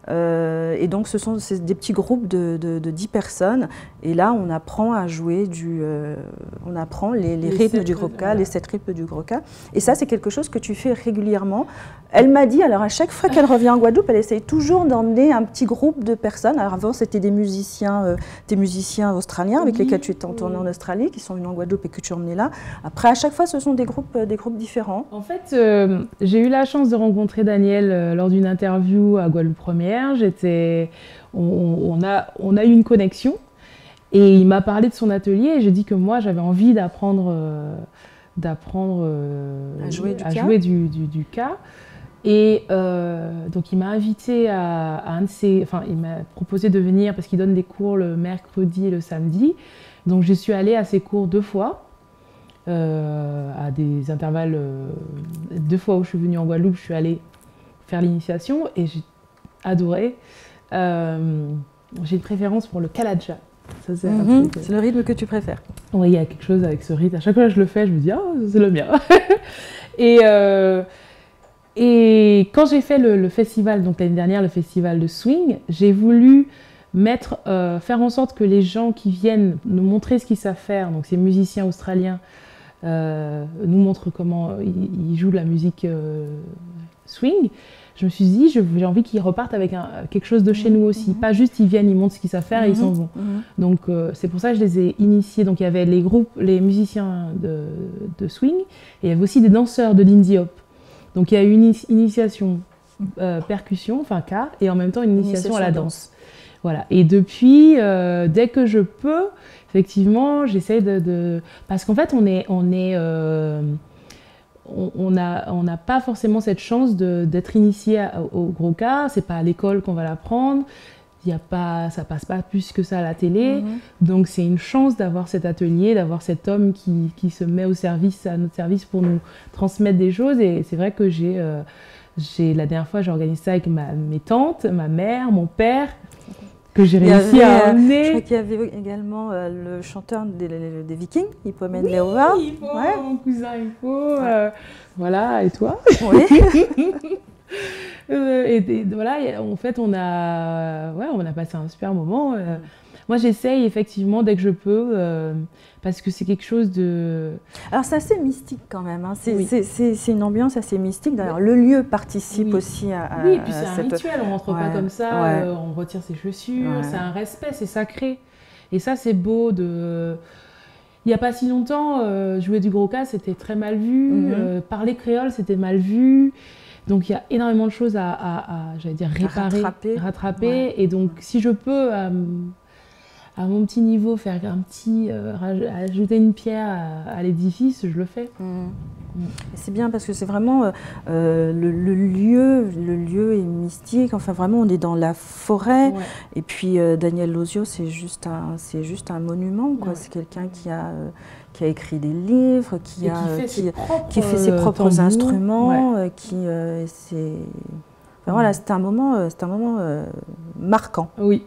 Et donc, c'est des petits groupes de 10 personnes. Et là, on apprend à jouer on apprend les rythmes du Groka, les 7 rythmes du Groka. Et ça, c'est quelque chose que tu fais régulièrement. Elle m'a dit, alors à chaque fois qu'elle revient en Guadeloupe, elle essaye toujours d'emmener un petit groupe de personnes. Alors avant, c'était des musiciens australiens avec lesquels tu étais en tournée en Australie, qui sont venus en Guadeloupe et que tu emmenais là. Après, à chaque fois, ce sont des groupes différents. En fait, j'ai eu la chance de rencontrer Daniel lors d'une interview à Guadeloupe Première. On a eu une connexion et il m'a parlé de son atelier et j'ai dit que moi, j'avais envie d'apprendre à jouer du ka. Et donc il m'a invité à un de ses... Enfin, il m'a proposé de venir parce qu'il donne des cours le mercredi et le samedi. Donc je suis allée à ses cours 2 fois, à des intervalles... 2 fois où je suis venue en Guadeloupe, je suis allée faire l'initiation et j'ai adoré. J'ai une préférence pour le Kalaja. C'est le rythme que tu préfères. Oui, il y a quelque chose avec ce rythme. À chaque fois que je le fais, je me dis « Ah, c'est le mien !» Et quand j'ai fait le festival, donc l'année dernière, le festival de swing, j'ai voulu faire en sorte que les gens qui viennent nous montrer ce qu'ils savent faire, donc ces musiciens australiens, nous montrent comment ils jouent de la musique swing. Je me suis dit, j'ai envie qu'ils repartent avec quelque chose de chez nous aussi. Pas juste ils viennent, ils montrent ce qu'ils savent faire et ils s'en vont. Donc c'est pour ça que je les ai initiés. Donc il y avait les musiciens de swing et il y avait aussi des danseurs de l'indie hop. Donc il y a eu une initiation percussion, enfin K, et en même temps une initiation à la danse. Voilà. Et depuis, dès que je peux, effectivement, j'essaie parce qu'en fait, on n'a pas forcément cette chance d'être initié au gros K. C'est pas à l'école qu'on va l'apprendre. Ça passe pas plus que ça à la télé. Donc c'est une chance d'avoir cet atelier, d'avoir cet homme qui se met à notre service pour nous transmettre des choses. Et c'est vrai que la dernière fois, j'ai organisé ça avec mes tantes, ma mère, mon père, que j'ai réussi à emmener. Je crois qu'il y avait également le chanteur des Vikings, Hippomen Leova. Mon cousin Hippo. Voilà, et toi? Oui. Et voilà, en fait, on a passé un super moment. Moi, j'essaye effectivement dès que je peux, parce que c'est quelque chose de... Alors, c'est assez mystique quand même. Hein. C'est une ambiance assez mystique. D'ailleurs, le lieu participe aussi à Oui, et puis c'est un rituel. On rentre pas comme ça, on retire ses chaussures. C'est un respect, c'est sacré. Et ça, c'est beau de... Il n'y a pas si longtemps, jouer du gros cas, c'était très mal vu. Parler créole, c'était mal vu. Donc il y a énormément de choses j'allais dire, réparer, rattraper. Ouais. Et donc si je peux, à mon petit niveau, faire ajouter une pierre à l'édifice, je le fais. C'est bien parce que c'est vraiment le lieu est mystique. Enfin vraiment, on est dans la forêt. Ouais. Et puis Daniel Lozio, c'est juste un monument, quoi. Ouais. C'est quelqu'un qui a écrit des livres, qui fait ses propres instruments, voilà, c'était un moment marquant. Oui.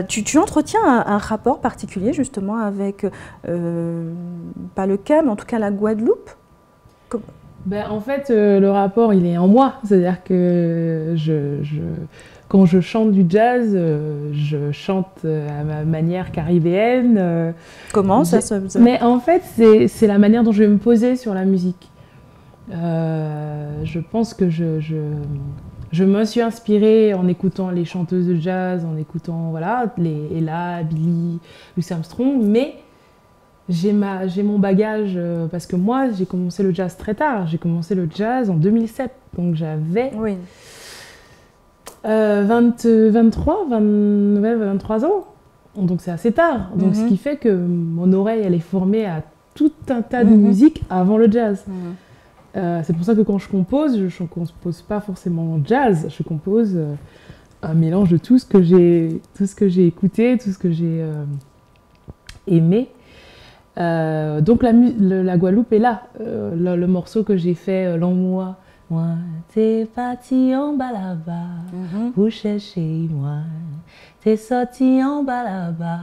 Tu entretiens un rapport particulier justement avec, pas le Cas, mais en tout cas la Guadeloupe? En fait, le rapport, il est en moi. C'est-à-dire que quand je chante du jazz, je chante à ma manière caribéenne. Comment ça se... Mais en fait, c'est la manière dont je vais me poser sur la musique. Je pense que je me suis inspirée en écoutant les chanteuses de jazz, en écoutant les Ella, Billy, Louis Armstrong, mais j'ai mon bagage parce que moi, j'ai commencé le jazz très tard. J'ai commencé le jazz en 2007, donc j'avais... Oui. 23 ans, donc c'est assez tard. Donc ce qui fait que mon oreille, elle est formée à tout un tas de musique avant le jazz. C'est pour ça que quand je compose pas forcément jazz, je compose un mélange de tout ce que j'ai écouté, tout ce que j'ai aimé. Donc la Guadeloupe est là. Le morceau que j'ai fait, L'En-moi. Moi, t'es parti en bas là-bas pour chercher moi. T'es sorti en bas là-bas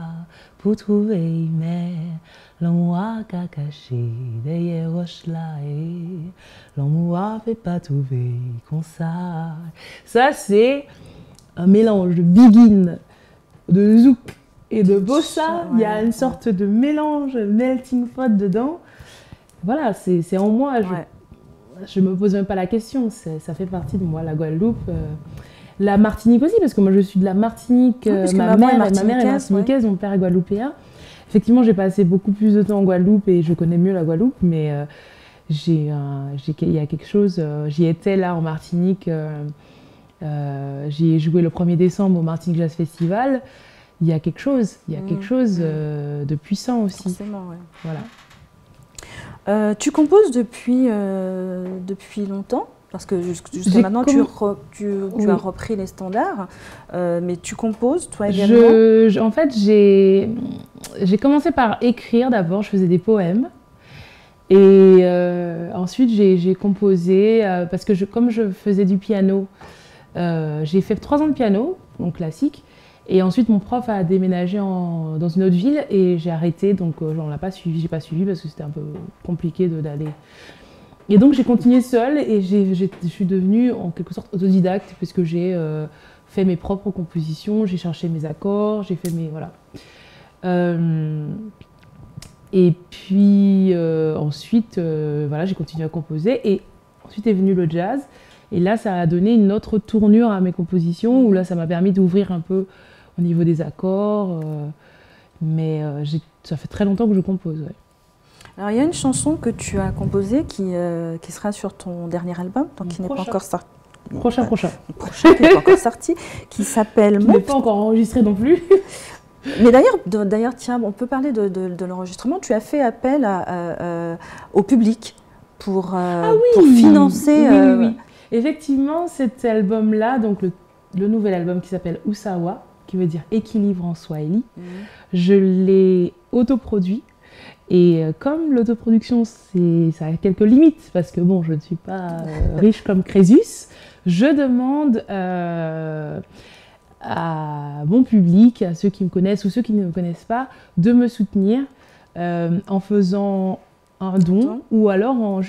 pour trouver mère. L'en-moi qu'a caché derrière roche là et l'en-moi fait pas trouver comme ça. Ça, c'est un mélange de begin, de zouk et de bossa. Il y a une sorte de mélange, melting pot dedans. Voilà, c'est en moi. je me pose même pas la question, ça fait partie de moi, la Guadeloupe. La Martinique aussi, parce que moi je suis de la Martinique, Oui, ma mère est martiniquaise, mon père est guadeloupéen. Effectivement, j'ai passé beaucoup plus de temps en Guadeloupe et je connais mieux la Guadeloupe, mais il y a quelque chose, j'y étais là en Martinique, j'y ai joué le 1er décembre au Martinique Jazz Festival. Il y a quelque chose, de puissant aussi. Forcément, ouais. Voilà. Tu composes depuis longtemps? Parce que jusqu'à maintenant, tu as repris les standards, mais tu composes, toi également? En fait, j'ai commencé par écrire d'abord, je faisais des poèmes. Et ensuite, j'ai composé, parce que comme je faisais du piano, j'ai fait 3 ans de piano, donc classique. Et ensuite, mon prof a déménagé dans une autre ville et j'ai arrêté, donc j'ai pas suivi parce que c'était un peu compliqué d'aller. Et donc j'ai continué seule et je suis devenue en quelque sorte autodidacte puisque j'ai fait mes propres compositions, j'ai cherché mes accords, j'ai fait mes... Voilà. Et puis ensuite, voilà, j'ai continué à composer et ensuite est venu le jazz. Et là, ça a donné une autre tournure à mes compositions où là, ça m'a permis d'ouvrir un peu au niveau des accords. Mais ça fait très longtemps que je compose, ouais. Alors, il y a une chanson que tu as composée qui sera sur ton dernier album, donc qui n'est pas encore sorti. Prochain. Qui n'est pas encore sorti, qui s'appelle... Qui n'est pas encore enregistré non plus. Mais d'ailleurs, tiens, on peut parler de l'enregistrement. Tu as fait appel au public pour financer... Oui. Effectivement, cet album-là, donc le nouvel album qui s'appelle Usawa, qui veut dire équilibre en swahili, je l'ai autoproduit. Et comme l'autoproduction, ça a quelques limites, parce que bon, je ne suis pas riche comme Crésus, je demande à mon public, à ceux qui me connaissent ou ceux qui ne me connaissent pas, de me soutenir en faisant un don ou alors en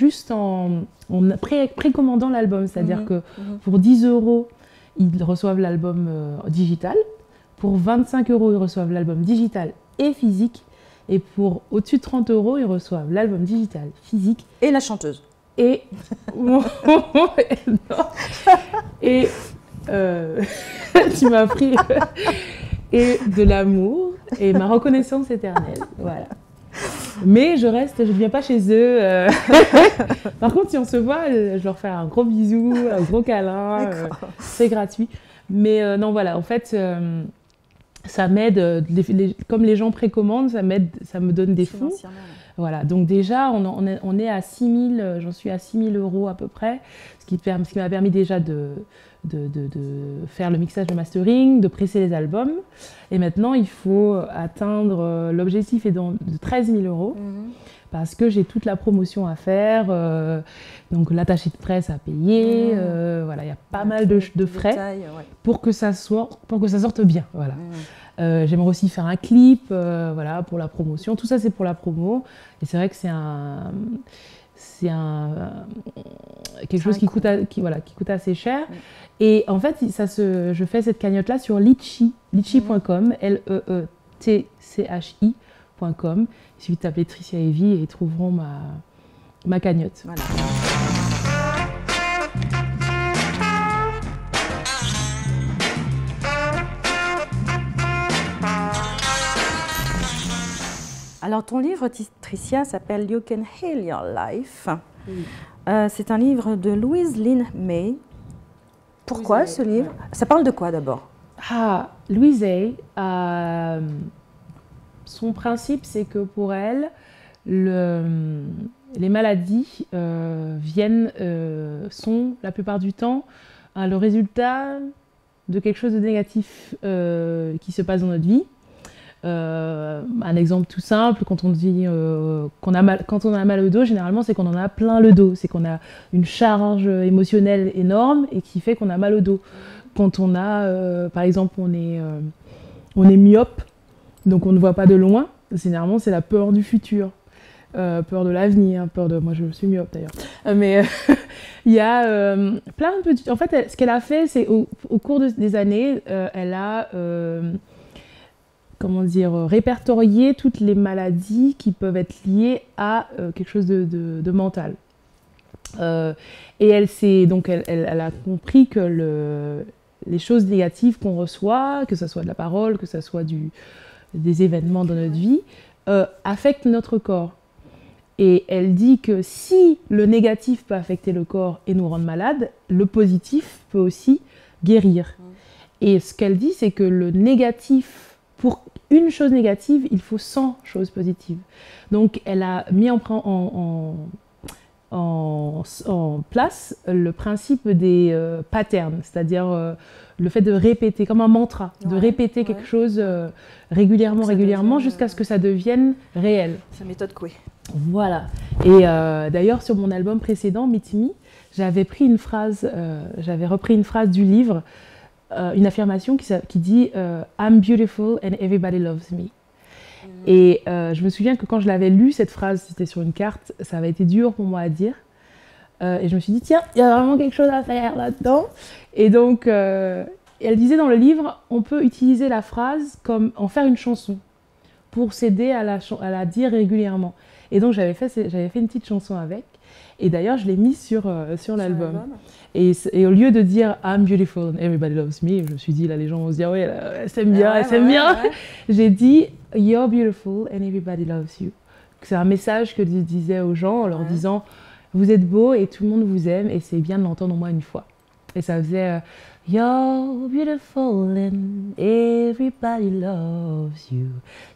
précommandant l'album. C'est-à-dire que pour 10 €, ils reçoivent l'album digital. Pour 25 €, ils reçoivent l'album digital et physique. Et pour au-dessus de 30 €, ils reçoivent l'album digital, physique. Et la chanteuse. Et... et tu m'as appris. Et de l'amour et ma reconnaissance éternelle. Voilà. Mais je ne viens pas chez eux. Par contre, si on se voit, je leur fais un gros bisou, un gros câlin. C'est gratuit. Mais non, voilà, en fait... ça m'aide, comme les gens précommandent, ça me donne des fonds. Voilà, donc déjà, on est à 6 000, j'en suis à 6 000 € à peu près, ce qui m'a permis déjà de faire le mixage, le mastering, de presser les albums. Et maintenant, il faut atteindre, l'objectif est de 13 000 €, parce que j'ai toute la promotion à faire, donc l'attaché de presse à payer, voilà, il y a pas mal de frais pour que ça sorte bien. Voilà. J'aimerais aussi faire un clip, voilà, pour la promotion. Tout ça, c'est pour la promo. Et c'est vrai que c'est quelque chose qui coûte assez cher. Et en fait, je fais cette cagnotte-là sur litchi.com, LEETCHI.com. Il suffit de taper Tricia Evie et ils trouveront ma cagnotte. Voilà. Alors, ton livre, Tricia, s'appelle You Can Heal Your Life. C'est un livre de Louise Lynn May. Pourquoi ce livre? Ça parle de quoi d'abord? Louise Hay, son principe, c'est que pour elle, les maladies sont la plupart du temps le résultat de quelque chose de négatif qui se passe dans notre vie. Un exemple tout simple, quand on dit quand on a mal au dos, généralement c'est qu'on en a plein le dos, c'est qu'on a une charge émotionnelle énorme et qui fait qu'on a mal au dos. Quand on a, par exemple, on est myope, donc on ne voit pas de loin, généralement c'est la peur du futur, peur de l'avenir, moi je suis myope d'ailleurs, mais il y a plein de petits... En fait, ce qu'elle a fait, c'est au cours des années, elle a... répertorier toutes les maladies qui peuvent être liées à quelque chose de mental. Et elle a compris que les choses négatives qu'on reçoit, que ce soit de la parole, que ce soit des événements dans notre vie, affectent notre corps. Et elle dit que si le négatif peut affecter le corps et nous rendre malades, le positif peut aussi guérir. Et ce qu'elle dit, c'est que le négatif, pour une chose négative, il faut 100 choses positives. Donc elle a mis en place le principe des patterns, c'est-à-dire le fait de répéter, comme un mantra, de répéter quelque chose régulièrement, jusqu'à ce que ça devienne réel. Sa méthode Coué. Voilà. Et d'ailleurs, sur mon album précédent, Meet Me, j'avais repris une phrase du livre, une affirmation qui dit I'm beautiful and everybody loves me. Et je me souviens que quand je l'avais lu, cette phrase, c'était sur une carte, ça avait été dur pour moi à dire. Et je me suis dit, tiens, il y a vraiment quelque chose à faire là-dedans. Et donc, elle disait dans le livre, on peut utiliser la phrase comme en faire une chanson pour s'aider à la dire régulièrement. Et donc, j'avais fait une petite chanson avec. Et d'ailleurs, je l'ai mise sur l'album. Et au lieu de dire « I'm beautiful and everybody loves me », je me suis dit, là, les gens vont se dire « Ouais, elle s'aime bien, elle s'aime bien ». J'ai dit « You're beautiful and everybody loves you ». C'est un message que je disais aux gens en leur disant « Vous êtes beaux et tout le monde vous aime et c'est bien de l'entendre au moins une fois ». Et ça faisait You're beautiful and everybody loves you.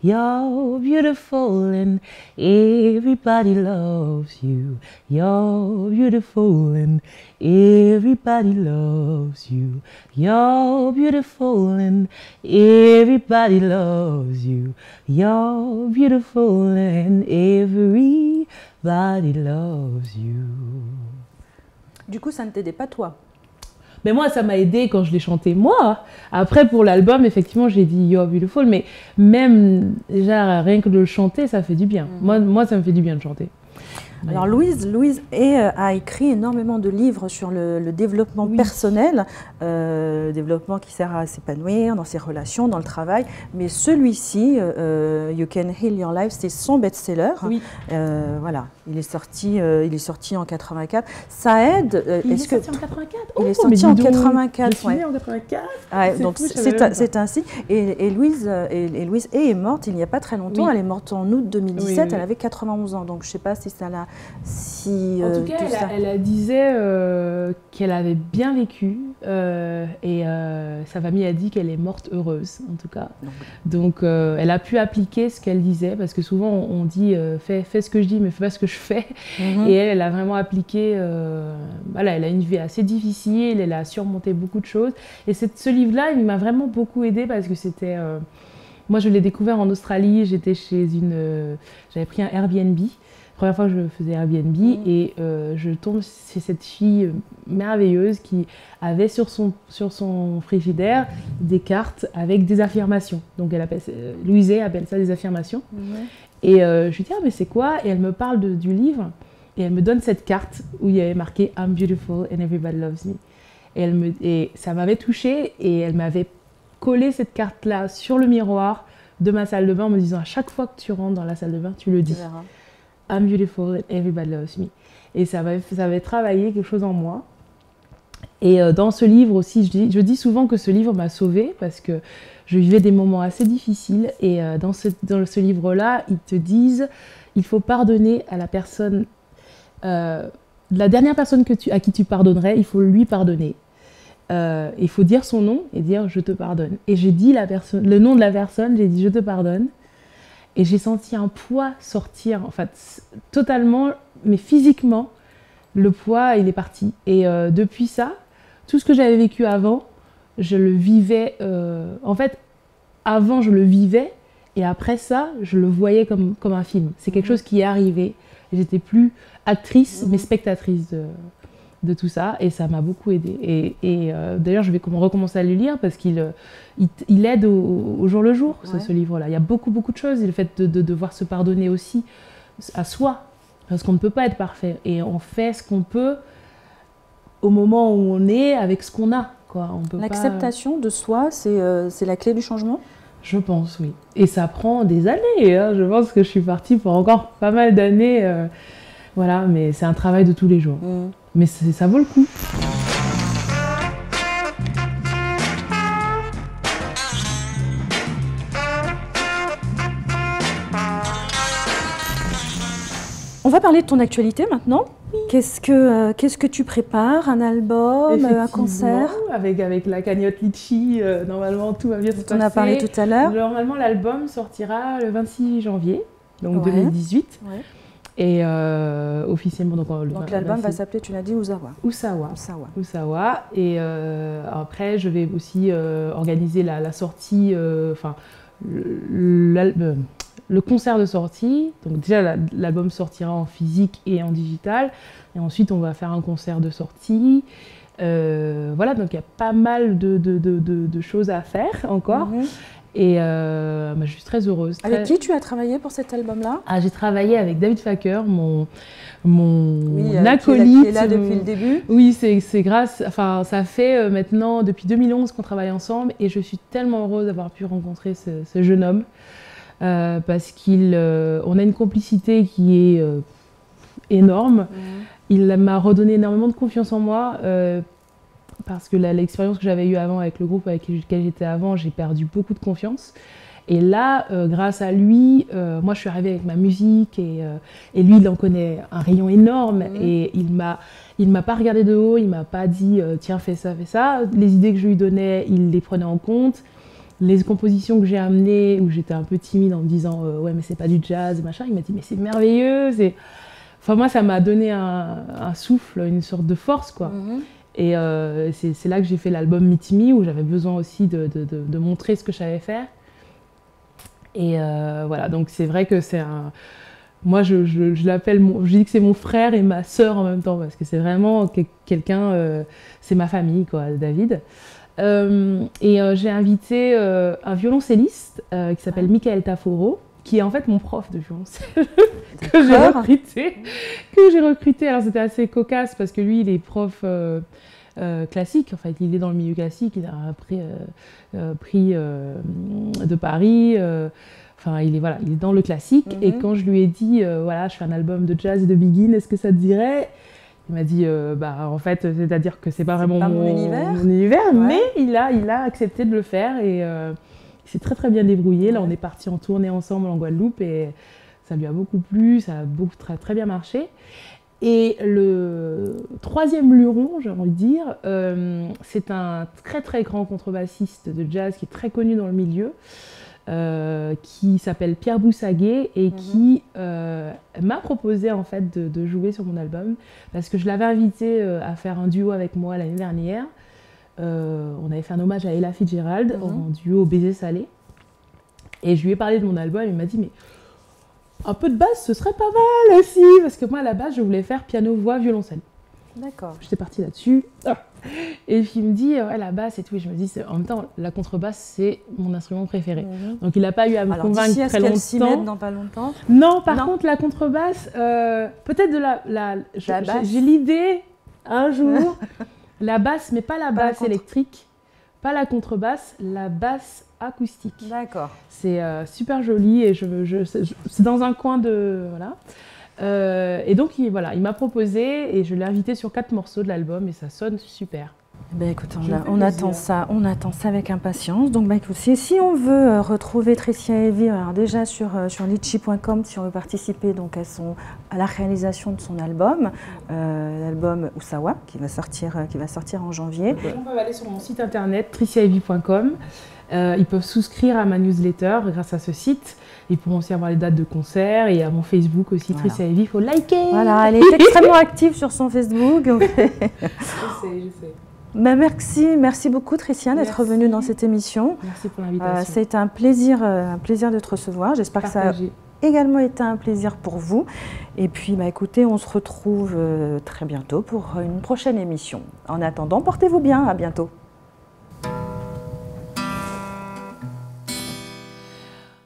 You're beautiful and everybody loves you. You're beautiful and everybody loves you. You're beautiful and everybody loves you. You're beautiful and everybody loves you. Du coup, ça ne t'aidait pas toi? Mais moi, ça m'a aidé quand je l'ai chanté, moi. Après, pour l'album, effectivement, j'ai dit You're Beautiful, mais même, déjà, rien que de le chanter, ça fait du bien. Moi, ça me fait du bien de chanter. Alors Louise a écrit énormément de livres sur le développement personnel, développement qui sert à s'épanouir dans ses relations, dans le travail. Mais celui-ci, You Can Heal Your Life, c'est son best-seller. Oui. Voilà, il est sorti en 84. Ça aide. Il est sorti en 84. Il est sorti en 84. Je suis née en 84. Ouais, donc c'est ainsi. Et Louise est morte il n'y a pas très longtemps. Oui. Elle est morte en août 2017. Oui. Elle avait 91 ans. Donc je ne sais pas si ça l'a. En tout cas, elle disait qu'elle avait bien vécu et sa famille a dit qu'elle est morte heureuse, en tout cas. Donc elle a pu appliquer ce qu'elle disait, parce que souvent on dit fais ce que je dis, mais fais pas ce que je fais. Et elle a vraiment appliqué. Voilà, elle a une vie assez difficile, elle a surmonté beaucoup de choses. Et ce livre-là, il m'a vraiment beaucoup aidée parce que c'était. Moi, je l'ai découvert en Australie. J'étais j'avais pris un Airbnb. Première fois que je faisais Airbnb et je tombe chez cette fille merveilleuse qui avait sur son frigidaire des cartes avec des affirmations. Donc Louise appelle ça des affirmations. Et je lui dis mais c'est quoi? Et elle me parle du livre et elle me donne cette carte où il y avait marqué I'm beautiful and everybody loves me. Et ça m'avait touchée et elle m'avait collé cette carte-là sur le miroir de ma salle de bain en me disant à chaque fois que tu rentres dans la salle de bain, tu le dis. I'm beautiful and everybody loves me. Et ça avait travaillé quelque chose en moi. Et dans ce livre aussi, je dis souvent que ce livre m'a sauvée parce que je vivais des moments assez difficiles. Et dans ce livre-là, ils te disent il faut pardonner à la personne, la dernière personne à qui tu pardonnerais, il faut lui pardonner. Il faut dire son nom et dire je te pardonne. Et j'ai dit le nom de la personne, j'ai dit je te pardonne. Et j'ai senti un poids sortir, en fait, totalement, mais physiquement, le poids, il est parti. Et depuis ça, tout ce que j'avais vécu avant, je le vivais. En fait, avant, je le vivais, et après ça, je le voyais comme un film. C'est quelque chose qui est arrivé. J'étais plus actrice, mais spectatrice de tout ça, et ça m'a beaucoup aidée. Et d'ailleurs, je vais recommencer à le lire parce qu'il aide au jour le jour, ce livre-là. Il y a beaucoup de choses, et le fait de devoir se pardonner aussi à soi, parce qu'on ne peut pas être parfait, et on fait ce qu'on peut au moment où on est, avec ce qu'on a. L'acceptation de soi, c'est la clé du changement? Je pense, oui. Et ça prend des années. Je pense que je suis partie pour encore pas mal d'années. Voilà, mais c'est un travail de tous les jours. Mais ça vaut le coup. On va parler de ton actualité maintenant. Qu'est-ce que tu prépares? Un album, un concert? Avec la cagnotte Litchi, normalement tout va bien se passer. On a parlé tout à l'heure. Normalement l'album sortira le 26 janvier, donc 2018. Ouais. Et officiellement, donc l'album va s'appeler, tu l'as dit, Usawa. Usawa. Et après, je vais aussi organiser la sortie, le concert de sortie. Donc déjà, l'album sortira en physique et en digital. Et ensuite, on va faire un concert de sortie. Voilà, donc il y a pas mal de choses à faire encore. Et je suis très heureuse. Avec qui tu as travaillé pour cet album-là? J'ai travaillé avec David Facker, mon acolyte. Qui est là depuis le début. Oui, c'est grâce. Enfin, ça fait maintenant depuis 2011 qu'on travaille ensemble, et je suis tellement heureuse d'avoir pu rencontrer ce jeune homme parce qu'on a une complicité qui est énorme. Il m'a redonné énormément de confiance en moi. Parce que l'expérience que j'avais eue avant avec le groupe avec lequel j'étais avant, j'ai perdu beaucoup de confiance. Et là, grâce à lui, moi je suis arrivée avec ma musique et lui il en connaît un rayon énorme et il m'a pas regardé de haut, il m'a pas dit tiens fais ça, fais ça. Les idées que je lui donnais, il les prenait en compte. Les compositions que j'ai amenées, où j'étais un peu timide en me disant ouais mais c'est pas du jazz, machin, il m'a dit mais c'est merveilleux. Enfin moi ça m'a donné un souffle, une sorte de force quoi. Et c'est là que j'ai fait l'album Meet Me, où j'avais besoin aussi de montrer ce que je savais faire. Et voilà, donc c'est vrai que c'est un... Moi, je l'appelle, je dis que c'est mon frère et ma sœur en même temps, parce que c'est vraiment quelqu'un, c'est ma famille, quoi, David. J'ai invité un violoncelliste qui s'appelle Michael Taforo, qui est en fait mon prof de violoncelle que j'ai recruté. Alors c'était assez cocasse parce que lui, il est prof classique. En fait, il est dans le milieu classique. Il a un prix de Paris. Enfin, il est dans le classique. Et quand je lui ai dit, voilà, je fais un album de jazz et de big-in, est-ce que ça te dirait? Il m'a dit, en fait, c'est-à-dire que c'est pas vraiment mon univers, mais il a accepté de le faire et il s'est très très bien débrouillé. Là, on est parti en tournée ensemble en Guadeloupe et ça lui a beaucoup plu, ça a très très bien marché. Et le troisième luron, j'ai envie de dire, c'est un très très grand contrebassiste de jazz qui est très connu dans le milieu, qui s'appelle Pierre Boussaguet et qui m'a proposé en fait de jouer sur mon album parce que je l'avais invité à faire un duo avec moi l'année dernière. On avait fait un hommage à Ella Fitzgerald en duo Baiser salé. Et je lui ai parlé de mon album, il m'a dit mais un peu de basse ce serait pas mal aussi, parce que moi à la base je voulais faire piano, voix, violoncelle. D'accord. J'étais partie là-dessus. Et puis il me dit ouais, la basse et tout, et je me dis en même temps la contrebasse c'est mon instrument préféré. Donc il n'a pas eu à me convaincre très longtemps. S'y mettre dans pas longtemps? Non, par contre la contrebasse, peut-être de la basse. J'ai l'idée un jour. La basse, mais pas la basse électrique, pas la contrebasse, la basse acoustique. D'accord. C'est super joli et c'est dans un coin de... Voilà. Et donc, il m'a proposé et je l'ai invité sur 4 morceaux de l'album et ça sonne super. Ben écoute, on attend ça avec impatience. Donc écoute, si on veut retrouver Tricia Heavy, alors déjà sur litchi.com, si on veut participer donc à la réalisation de son album, l'album Usawa qui va sortir en janvier. On peut aller sur mon site internet triciaheavy.com. Ils peuvent souscrire à ma newsletter grâce à ce site. Ils pourront aussi avoir les dates de concert et à mon Facebook aussi, voilà. Tricia Heavy, il faut liker. Voilà, elle est extrêmement active sur son Facebook. Je sais. Merci beaucoup Tricia d'être venue dans cette émission. Merci pour l'invitation. C'était un plaisir de te recevoir. J'espère que ça a également été un plaisir pour vous. Et puis écoutez, on se retrouve très bientôt pour une prochaine émission. En attendant, portez-vous bien, à bientôt.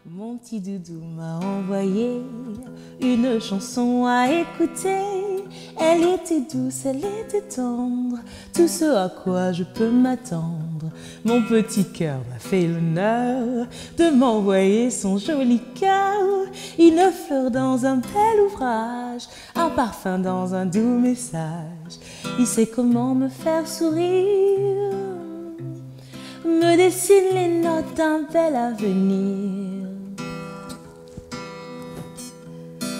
Mon petit doudou m'a envoyé une chanson à écouter. Elle était douce, elle était tendre, tout ce à quoi je peux m'attendre. Mon petit cœur m'a fait l'honneur de m'envoyer son joli cœur. Une fleur dans un bel ouvrage, un parfum dans un doux message. Il sait comment me faire sourire, me dessine les notes d'un bel avenir.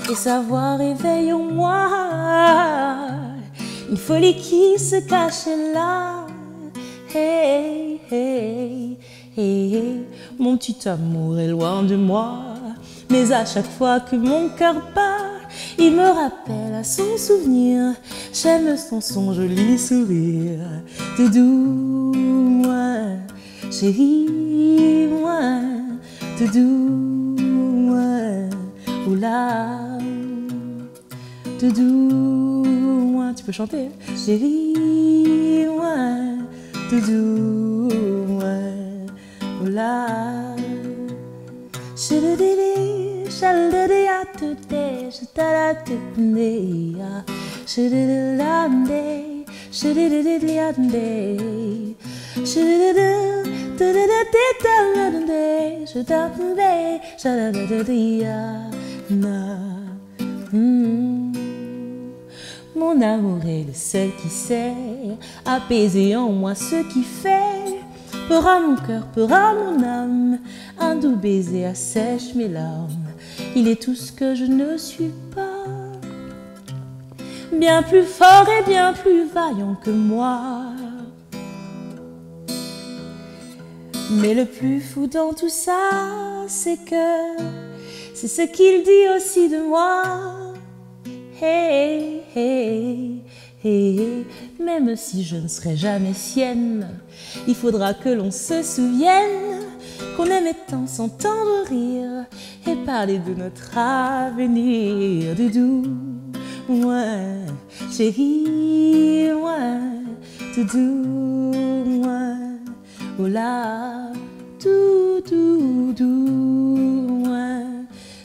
Et sa voix réveille en moi une folie qui se cachait là. Hey, hey, hey, hey. Mon petit amour est loin de moi, mais à chaque fois que mon cœur bat, il me rappelle à son souvenir. J'aime son joli sourire. Doudou, moi, chérie, moi, doudou, moi, oula. Doudou, moi, tu peux chanter. Chérie, moi, doudou, moi, oula. Shidididi, shaldidia today, shitaratindia, shididilande, shidididilande, shidididil, tudidididilande, shidapube, shadadadidia, na. Mon amour est le seul qui sait apaiser en moi ce qui fait peur à mon cœur, peur à mon âme. Un doux baiser assèche mes larmes. Il est tout ce que je ne suis pas, bien plus fort et bien plus vaillant que moi. Mais le plus fou dans tout ça, c'est ce qu'il dit aussi de moi. Hey, hey, hey, même si je ne serai jamais sienne, il faudra que l'on se souvienne qu'on aimait tant s'entendre rire et parler de notre avenir. Doudou, moi, chérie, moi, doudou, moi, oula, doudou, doudou, moi,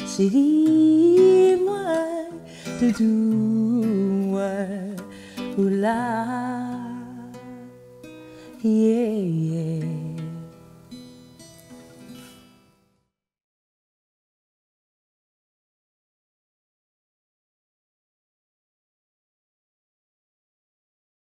chérie, moi, doudou, oula, yeah, yeah.